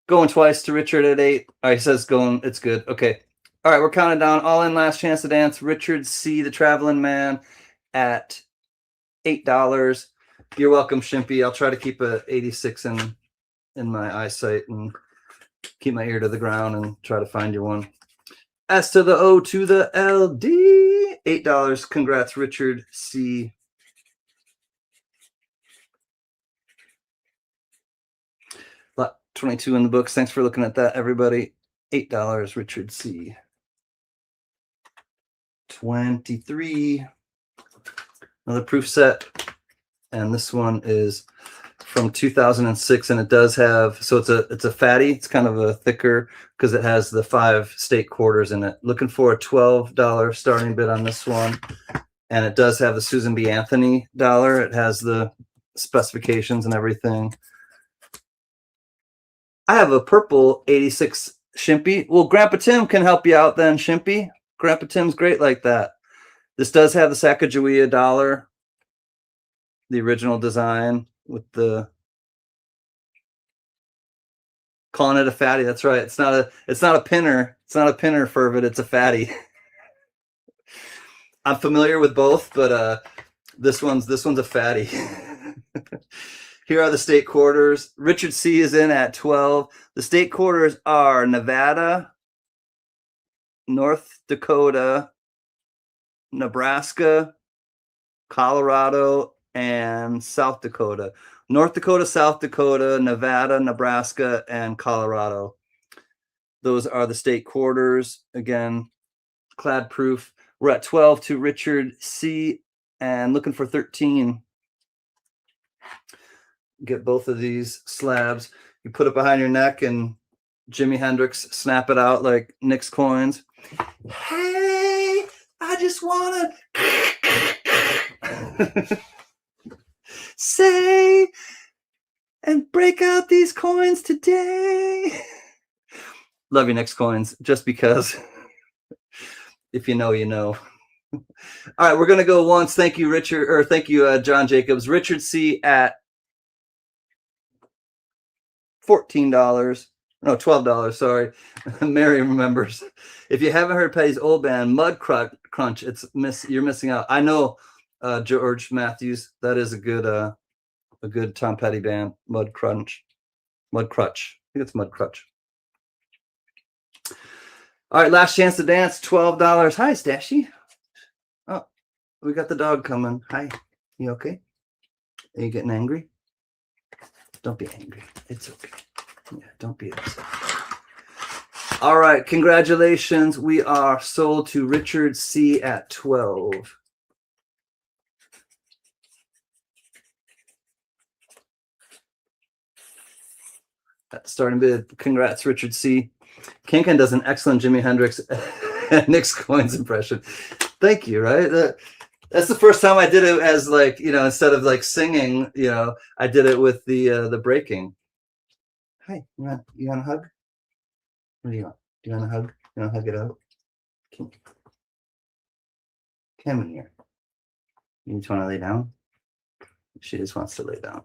Going twice to Richard at 8. All right, he says going. It's good. Okay. All right, we're counting down. All in, last chance to dance. Richard C., the traveling man, at $8. You're welcome, Shimpy. I'll try to keep a 86 in my eyesight and keep my ear to the ground and try to find you one. S to the O to the LD. $8. Congrats, Richard C. Lot 22 in the books. Thanks for looking at that, everybody. $8, Richard C. 23. Another proof set, and this one is from 2006, and it does have, so it's a fatty. It's kind of a thicker because it has the 5 state quarters in it. Looking for a $12 starting bid on this one, and it does have the Susan B. Anthony dollar. It has the specifications and everything. I have a purple 86 Shimpy. Well, Grandpa Tim can help you out then, Shimpy. Grandpa Tim's great like that. This does have the Sacagawea dollar, the original design with the, calling it a fatty. That's right. It's not a pinner. It's not a pinner, Fervid. It's a fatty. I'm familiar with both, but this one's a fatty. Here are the state quarters. Richard C is in at 12. The state quarters are Nevada, North Dakota, Nebraska, Colorado, and South Dakota. North Dakota, South Dakota, Nevada, Nebraska, and Colorado. Those are the state quarters. Again, clad proof. We're at 12 to Richard C and looking for 13. Get both of these slabs. You put it behind your neck and Jimi Hendrix snap it out like Nick's coins. Hey, I just want to say and break out these coins today. Love your Nick's coins, just because. If you know, you know. All right, we're gonna go once. Thank you, Richard, or thank you, John Jacobs. Richard C at $14. No, $12. Sorry. Mary remembers. If you haven't heard Petty's old band, Mud Crunch, you're missing out. I know, George Matthews. That is a good Tom Petty band. Mud Crutch. I think it's Mud Crutch. All right, last chance to dance, $12. Hi, Stashy. Oh, we got the dog coming. Hi, you okay? Are you getting angry? Don't be angry. It's okay. Yeah, don't be upset. All right, congratulations. We are sold to Richard C at 12. At the starting bid, congrats, Richard C. CanCan does an excellent Jimi Hendrix and Nick's coins impression. Thank you. Right, that's the first time I did it as, like, you know, instead of like singing, you know, I did it with the breaking. Hi, you want a hug? What do you want? Do you want a hug? You want to hug it out? Come in here. You just want to lay down? She just wants to lay down.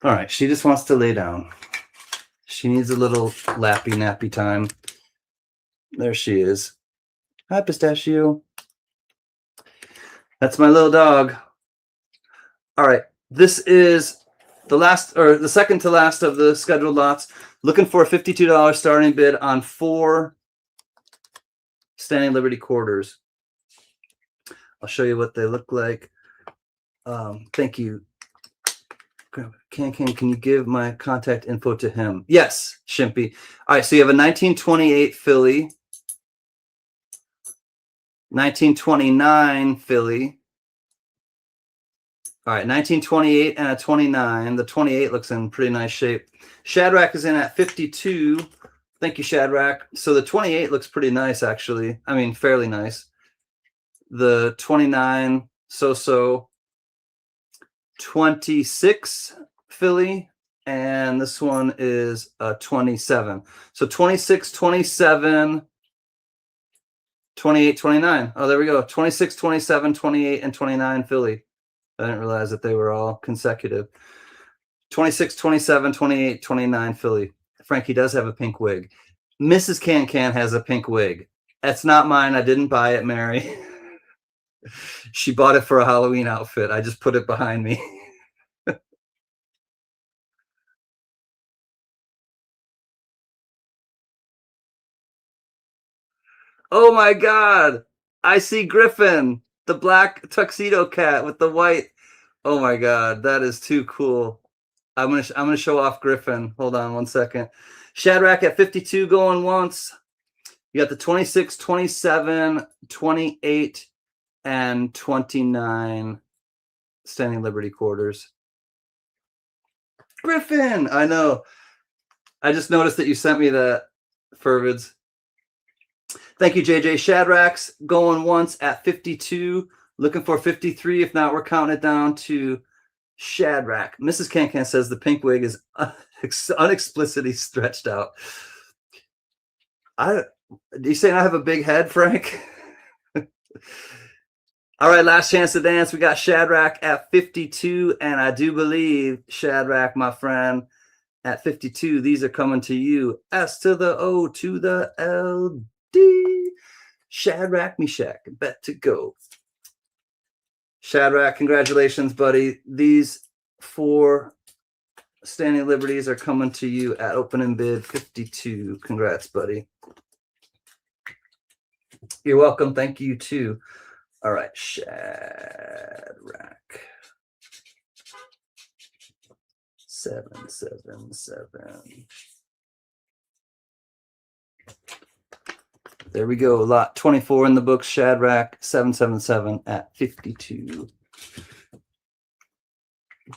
All right, she just wants to lay down. She needs a little lappy nappy time. There she is. Hi, Pistachio. That's my little dog. All right, this is the last, or the second to last of the scheduled lots. Looking for a $52 starting bid on 4 Standing Liberty quarters. I'll show you what they look like. Thank you. CanCan, can you give my contact info to him? Yes, Shimpy. All right, so you have a 1928 Philly, 1929 Philly. All right, 1928 and a 29. The 28 looks in pretty nice shape. Shadrach is in at 52. Thank you, Shadrach. So the 28 looks pretty nice, actually. I mean, fairly nice. The 29, so-so. 26 Philly, and this one is 27. So 26, 27, 28, 29. Oh, there we go. 26, 27, 28, and 29 Philly. I didn't realize that they were all consecutive. 26, 27, 28, 29 Philly. Frankie does have a pink wig. Mrs. CanCan has a pink wig. That's not mine. I didn't buy it, Mary. She bought it for a Halloween outfit. I just put it behind me. Oh my God. I see Griffin, the black tuxedo cat with the white. Oh my God, that is too cool. I'm gonna show off Griffin. Hold on one second. Shadrach at 52 going once. You got the 26, 27, 28, and 29 Standing Liberty quarters. Griffin, I know. I just noticed that you sent me that, Furvids. Thank you, JJ. Shadrach's going once at 52. Looking for 53. If not, we're counting it down to Shadrach. Mrs. CanCan says the pink wig is unexplicitly stretched out. Do you say I have a big head, Frank? All right, last chance to dance. We got Shadrach at 52, and I do believe, Shadrach, my friend, at 52, these are coming to you. S to the O to the L D. Shadrach, Meshach, bet to go. Shadrach, congratulations, buddy. These 4 standing liberties are coming to you at opening bid 52. Congrats, buddy. You're welcome. Thank you, too. All right, Shadrach. 777. There we go. Lot 24 in the book. Shadrach 777 at 52.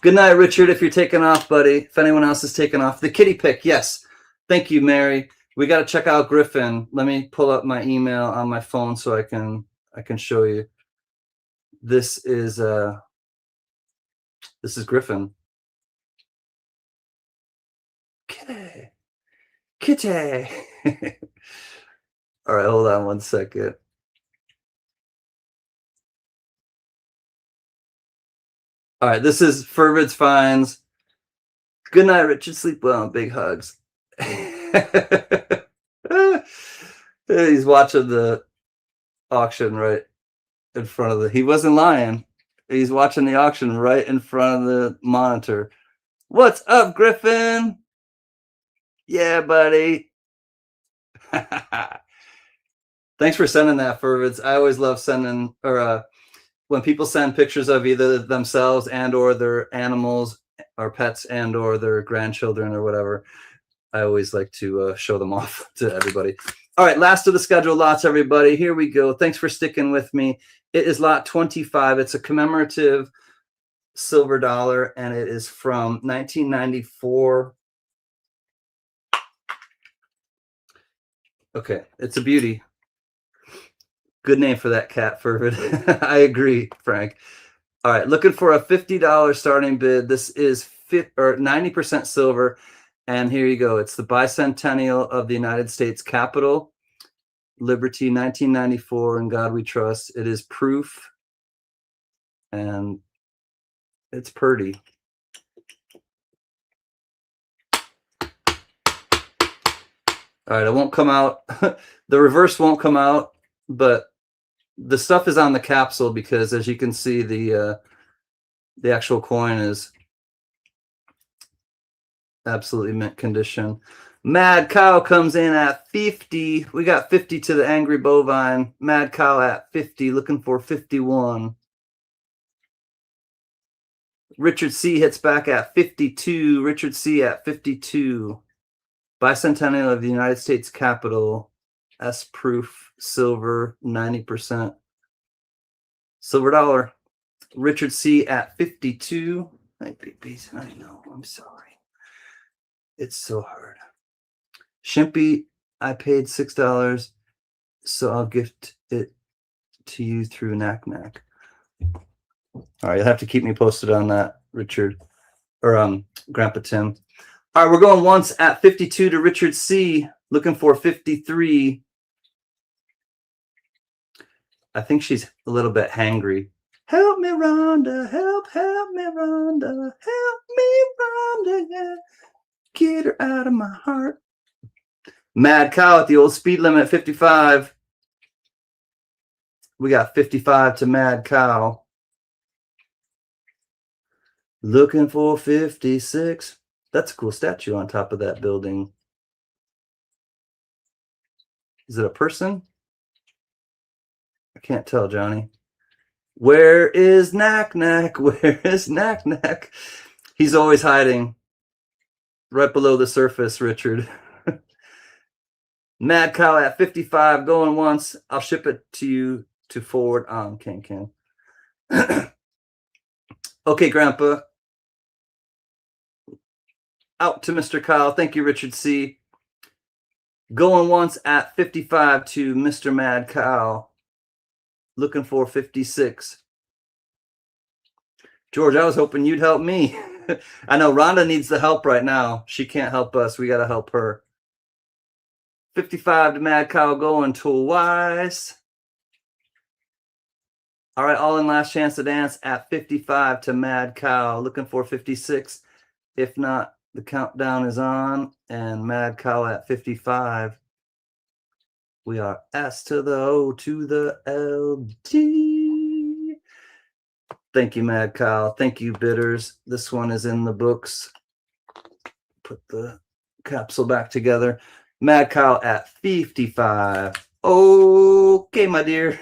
Good night, Richard. If you're taking off, buddy. If anyone else is taking off, the kitty pick. Yes. Thank you, Mary. We got to check out Griffin. Let me pull up my email on my phone so I can show you. This is Griffin. Kitty. All right, hold on one second. All right, this is Furvid's Finds. Good night, Richard. Sleep well. Big hugs. He's watching the auction right in front of the. He wasn't lying. He's watching the auction right in front of the monitor. What's up, Griffin? Yeah, buddy. Thanks for sending that, Furvids. I always love sending, or when people send pictures of either themselves and or their animals or pets and or their grandchildren or whatever. I always like to show them off to everybody. All right, last of the schedule lots, everybody. Here we go. Thanks for sticking with me. It is lot 25. It's a commemorative silver dollar, and it is from 1994. Okay, it's a beauty. Good name for that cat, Fervid. I agree, Frank. All right, looking for a $50 starting bid. This is 90% silver. And here you go. It's the bicentennial of the United States Capitol. Liberty, 1994. In God we trust. It is proof. And it's pretty. All right, it won't come out. The reverse won't come out, but the stuff is on the capsule because, as you can see, the actual coin is absolutely mint condition. Mad Cow comes in at 50. We got 50 to the Angry Bovine. Mad Cow at 50, looking for 51. Richard C hits back at 52. Richard C at 52. Bicentennial of the United States Capitol. S proof, silver, 90%. Silver dollar. Richard C at 52. I know, I'm sorry. It's so hard. Shimpy, I paid $6, so I'll gift it to you through Knack Knack. All right, you'll have to keep me posted on that, Richard, or Grandpa Tim. All right, we're going once at 52 to Richard C, looking for 53. I think she's a little bit hangry. Help me, Rhonda. Help me, Rhonda. Help me, Rhonda. Yeah. Get her out of my heart. Mad Cow at the old speed limit, 55. We got 55 to Mad Cow. Looking for 56. That's a cool statue on top of that building. Is it a person? I can't tell, Johnny. Where is Knack Knack? Where is Knack Knack? He's always hiding right below the surface, Richard. Mad Cow at 55, going once. I'll ship it to you to forward on CanCan. Okay, Grandpa. Out to Mr. Kyle. Thank you, Richard C. Going once at 55 to Mr. Mad Cow. Looking for 56. George, I was hoping you'd help me. I know Rhonda needs the help right now. She can't help us. We got to help her. 55 to Mad Cow, going twice. All right, all in last chance to dance at 55 to Mad Cow. Looking for 56. If not, the countdown is on. And Mad Cow at 55. We are S to the O to the LD. Thank you, Mad Kyle. Thank you, Bitters. This one is in the books. Put the capsule back together. Mad Kyle at 55. Okay, my dear.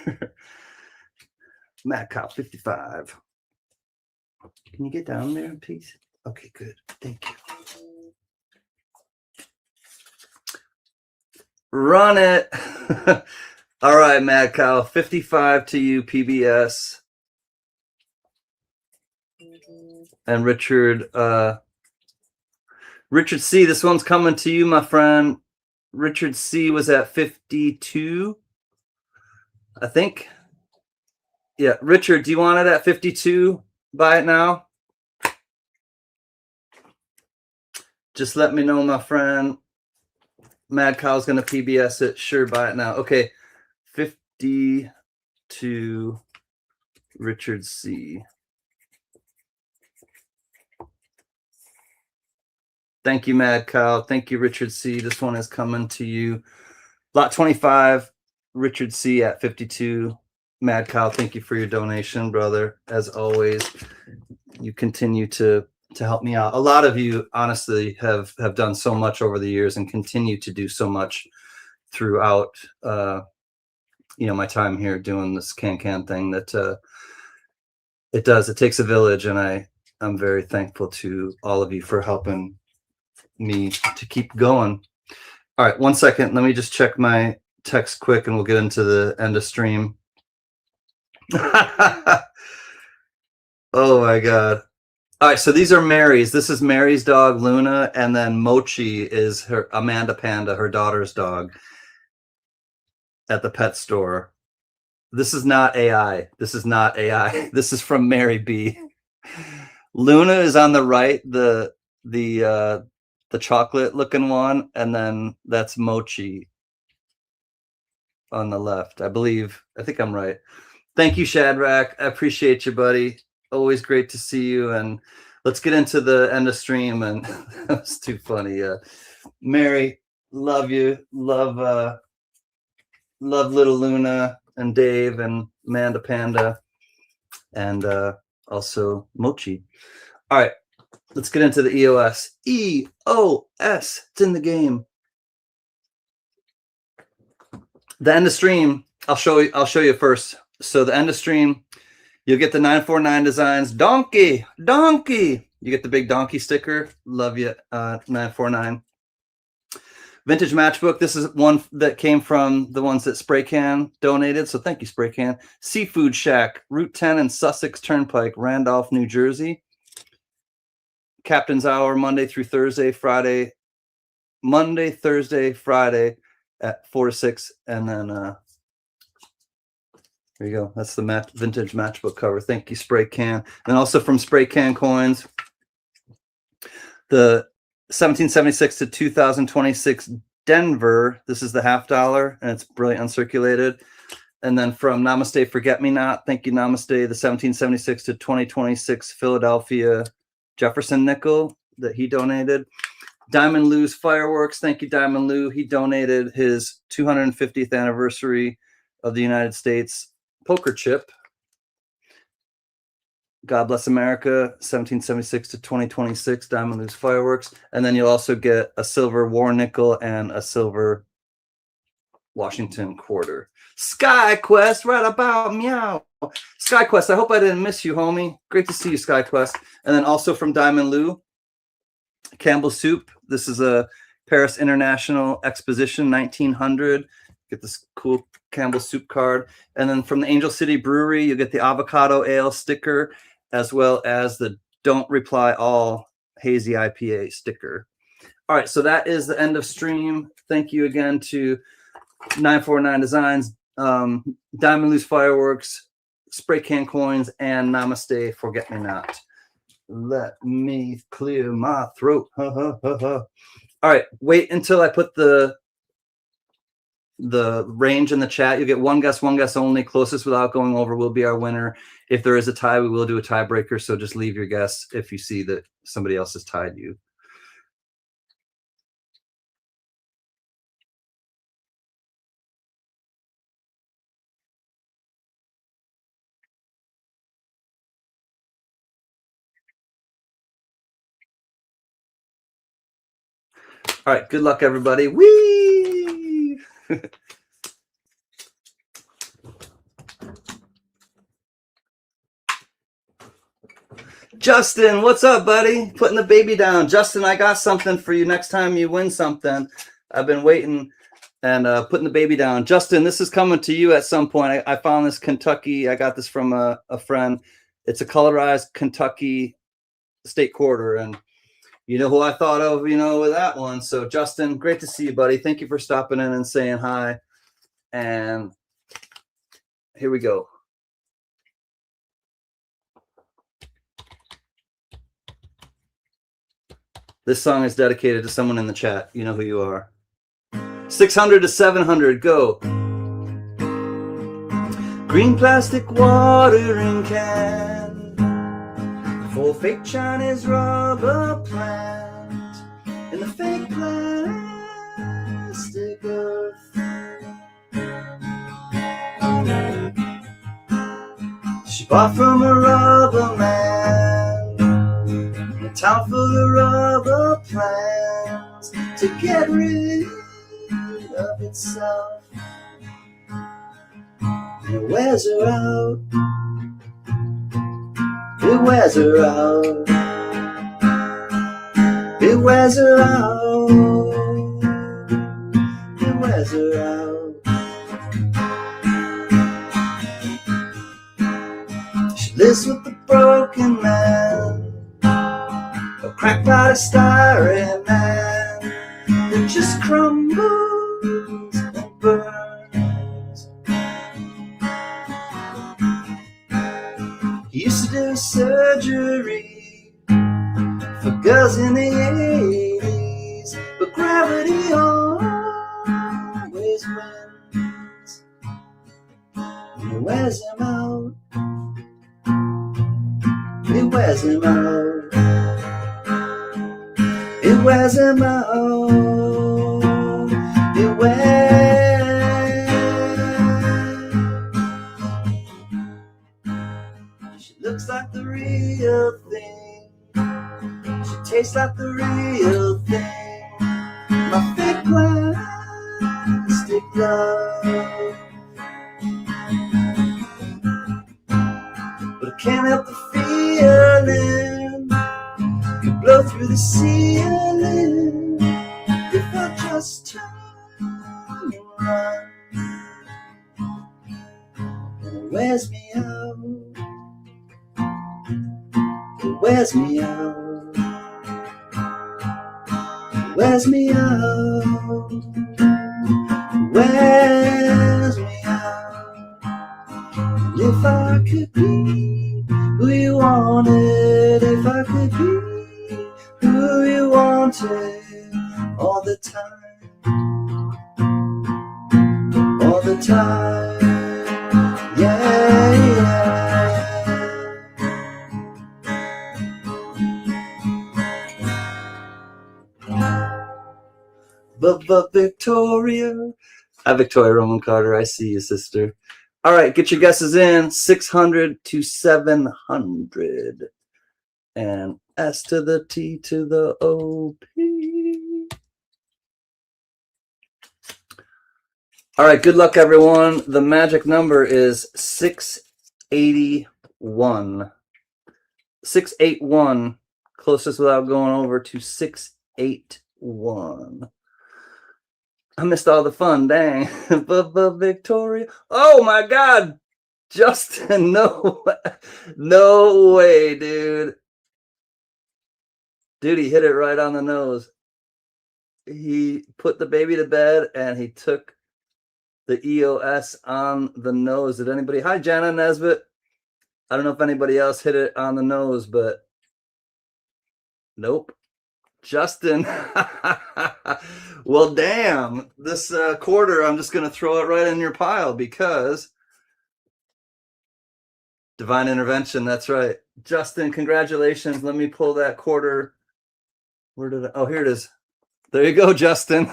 Mad Kyle 55. Can you get down there, please? Okay, good. Thank you. Run it. All right, Mad Kyle, 55 to you, PBS. And Richard C, this one's coming to you, my friend. Richard C was at 52, I think. Yeah, Richard, do you want it at 52? Buy it now. Just let me know, my friend. Mad Kyle's going to PBS it. Sure, buy it now. Okay, 52, Richard C. Thank you, Mad Kyle. Thank you, Richard C. This one is coming to you. Lot 25, Richard C. at 52. Mad Kyle, thank you for your donation, brother. As always, you continue to help me out. A lot of you, honestly, have done so much over the years and continue to do so much throughout, my time here doing this CanCan thing. That it takes a village, and I'm very thankful to all of you for helping me to keep going. All right, 1 second. Let me just check my text quick, and we'll get into the end of stream. Oh my God. All right, so these are Mary's. This is Mary's dog, Luna, and then Mochi is her Amanda Panda, her daughter's dog, at the pet store. This is not AI. This is not AI. This is from Mary B. Luna is on the right, the chocolate looking one, and then that's Mochi on the left. I think I'm right. Thank you, Shadrach. I appreciate you, buddy. Always great to see you. And let's get into the end of stream. And that was too funny. Mary, love you. Love little Luna and Dave and Amanda Panda, and also Mochi. All right, let's get into the EOS. EOS, it's in the game. The end of stream, I'll show you first. So the end of stream, you'll get the 949 designs. Donkey. You get the big donkey sticker. Love you, 949. Vintage matchbook. This is one that came from the ones that Spray Can donated. So thank you, Spray Can. Seafood Shack, Route 10 and Sussex Turnpike, Randolph, New Jersey. Captain's Hour, Monday through Thursday, Friday. Monday, Thursday, Friday at 4 to 6. And then there you go. That's the vintage matchbook cover. Thank you, Spray Can. And also from Spray Can Coins, the 1776 to 2026 Denver. This is the $50, and it's brilliant uncirculated. And then from Namaste Forget Me Not, thank you, Namaste, the 1776 to 2026 Philadelphia Jefferson Nickel that he donated. Diamond Lou's Fireworks, thank you, Diamond Lou. He donated his 250th anniversary of the United States poker chip. God Bless America, 1776 to 2026, Diamond Lou's Fireworks. And then you'll also get a silver war nickel and a silver Washington quarter. Sky Quest, right about meow. Sky Quest, I hope I didn't miss you, homie. Great to see you, Sky Quest. And then also from Diamond Lou, Campbell Soup. This is a Paris International Exposition 1900. Get this cool Campbell Soup card. And then from the Angel City Brewery, you get the Avocado Ale sticker, as well as the Don't Reply All Hazy IPA sticker. All right, so that is the end of stream. Thank you again to 949 Designs, Diamond Lou's Fireworks, Spray Can Coins, and Namaste Forget Me Not. Let me clear my throat. All right, wait until I put the range in the chat. You'll get one guess only. Closest without going over will be our winner. If there is a tie, we will do a tiebreaker. So just leave your guess if you see that somebody else has tied you. All right, good luck, everybody. Whee! Justin, what's up, buddy? Putting the baby down. Justin, I got something for you next time you win something. I've been waiting and putting the baby down. Justin, this is coming to you at some point. I found this Kentucky. I got this from a friend. It's a colorized Kentucky state quarter, and you know who I thought of, you know, with that one. So, Justin, great to see you, buddy. Thank you for stopping in and saying hi. And here we go. This song is dedicated to someone in the chat. You know who you are. 600 to 700, go. Green plastic watering can for fake Chinese rubber plant in the fake plastic earth. She bought from a rubber man in a town full of rubber plants to get rid of itself. And it wears her out. It wears her out. It wears her out. It wears her out. She lives with the broken man, a cracked polystyrene man that just crumbles and burns. He used to do surgery for girls in the 80s, but gravity always wins. And it wears him out. It wears him out. It wears him out. It wears. She looks like the real thing. She tastes like the real thing. My fake plastic love. But I can't help the feeling could blow through the ceiling if I just turn and run. And it wears me out. It wears me out. It wears me out. It wears me out. And if I could be who you wanted, if I could be who you wanted all the time, all the time, yeah, yeah. But Victoria, Victoria Roman Carter, I see you, sister. All right, get your guesses in. 600 to 700. And S to the T to the O P. All right, good luck, everyone. The magic number is 681. 681. Closest without going over to 681. I missed all the fun, dang. But Victoria. Oh my God, Justin, no way, dude. Dude, he hit it right on the nose. He put the baby to bed and he took the EOS on the nose. Did anybody? Hi, Jana Nesbitt. I don't know if anybody else hit it on the nose, but nope. Justin. Well, damn. This quarter, I'm just going to throw it right in your pile because divine intervention. That's right. Justin, congratulations. Let me pull that quarter. Where did I? Oh, here it is. There you go, Justin.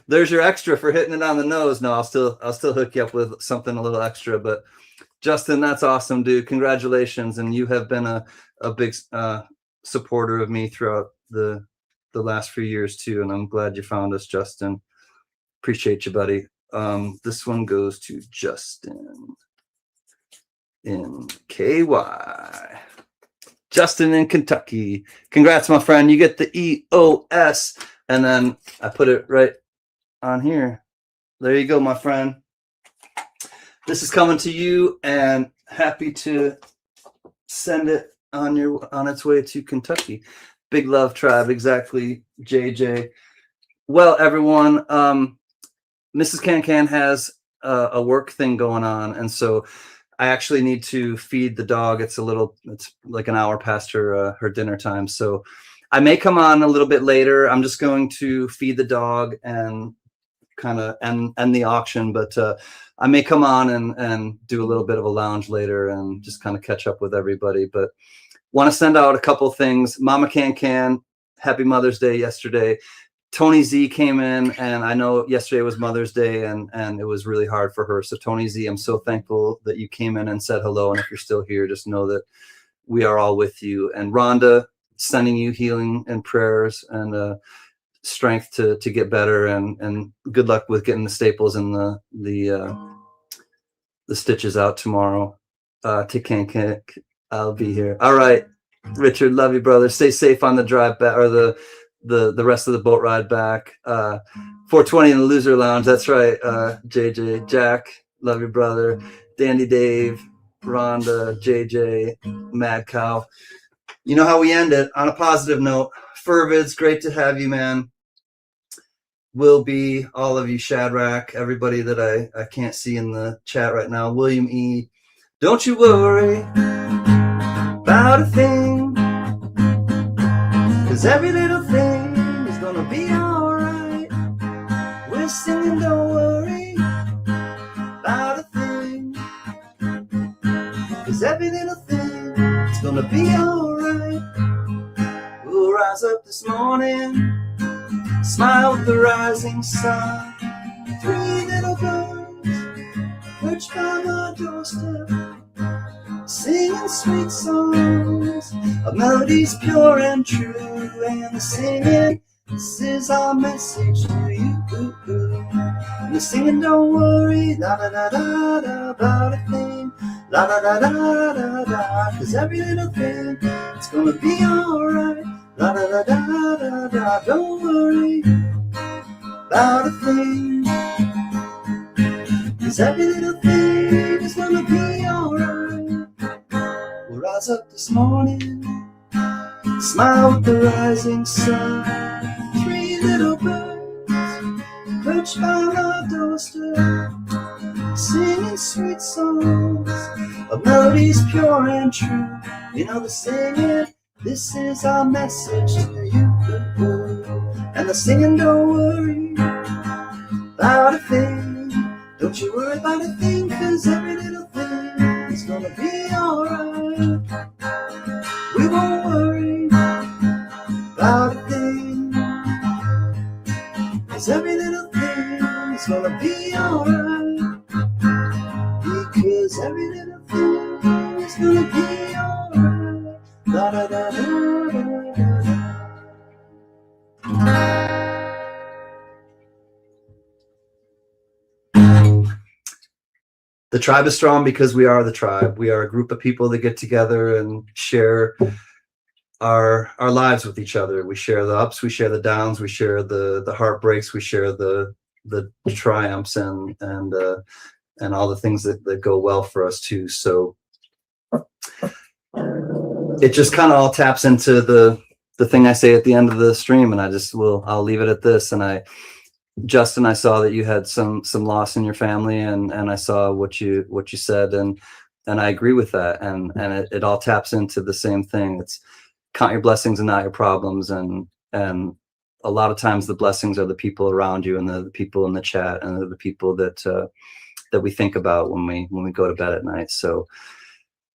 There's your extra for hitting it on the nose. No, I'll still hook you up with something a little extra. But Justin, that's awesome, dude. Congratulations, and you have been a big supporter of me throughout the the last few years too, and I'm glad you found us, Justin. Appreciate you, buddy. This one goes to Justin in KY. Justin in Kentucky. Congrats, my friend. You get the EOS. And then I put it right on here. There you go, my friend. This is coming to you, and happy to send it on its way to Kentucky. Big love, tribe. Exactly, JJ. Well, everyone, Mrs. CanCan has a work thing going on, and so I actually need to feed the dog. It's like an hour past her dinner time, so I may come on a little bit later. I'm just going to feed the dog and kind of end the auction, but I may come on and do a little bit of a lounge later and just kind of catch up with everybody. But want to send out a couple things. Mama CanCan, happy Mother's Day yesterday. Tony Z came in, and I know yesterday was Mother's Day, and it was really hard for her. So Tony Z, I'm so thankful that you came in and said hello. And if you're still here, just know that we are all with you. And Rhonda, sending you healing and prayers and strength to get better, and good luck with getting the staples and the stitches out tomorrow. To CanCan, I'll be here. All right, Richard, love you, brother. Stay safe on the drive back, or the rest of the boat ride back. 420 in the loser lounge. That's right. JJ, Jack, love you, brother. Dandy Dave, Rhonda, JJ, Mad Cow. You know how we end it, on a positive note. Fervids, great to have you, man. Will be all of you, Shadrach, everybody that I can't see in the chat right now. William E. Don't you worry about a thing, 'cause every little thing is gonna be alright. We're singing, don't worry about a thing, 'cause every little thing is gonna be alright. We'll rise up this morning, smile with the rising sun. 3 little birds perched by my doorstep, singing sweet songs of melodies pure and true. And they're singing, this is our message to you. And they're singing, don't worry, la da da da da, about a thing, la da da da da da, 'cause every little thing, it's gonna be alright. La da da da da da, don't worry about a thing, 'cause every little thing is gonna be alright. We'll rise up this morning, smile with the rising sun. 3 little birds perched by my doorstep, singing sweet songs of melodies pure and true. You know they're singing, this is our message to you. And they're singing, don't worry about a thing. Don't you worry about a thing, 'cause every little thing is gonna be alright. We won't worry about a thing, 'cause every little thing is gonna be alright. Because every little thing is gonna be alright. Da da da da da da. The tribe is strong because we are the tribe. We are a group of people that get together and share our lives with each other. We share the ups, we share the downs, we share the heartbreaks, we share the triumphs and all the things that go well for us too. So it just kind of all taps into the thing I say at the end of the stream, and I'll leave it at this. And Justin, I saw that you had some loss in your family, and I saw what you said, and I agree with that, and it all taps into the same thing. It's count your blessings and not your problems, and a lot of times the blessings are the people around you, and the people in the chat, and the people that we think about when we go to bed at night. So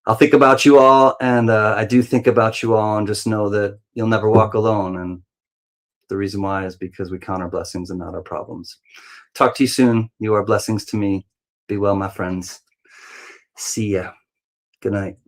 I'll think about you all, and I do think about you all, and just know that you'll never walk alone. And the reason why is because we count our blessings and not our problems. Talk to you soon. You are blessings to me. Be well, my friends. See ya. Good night.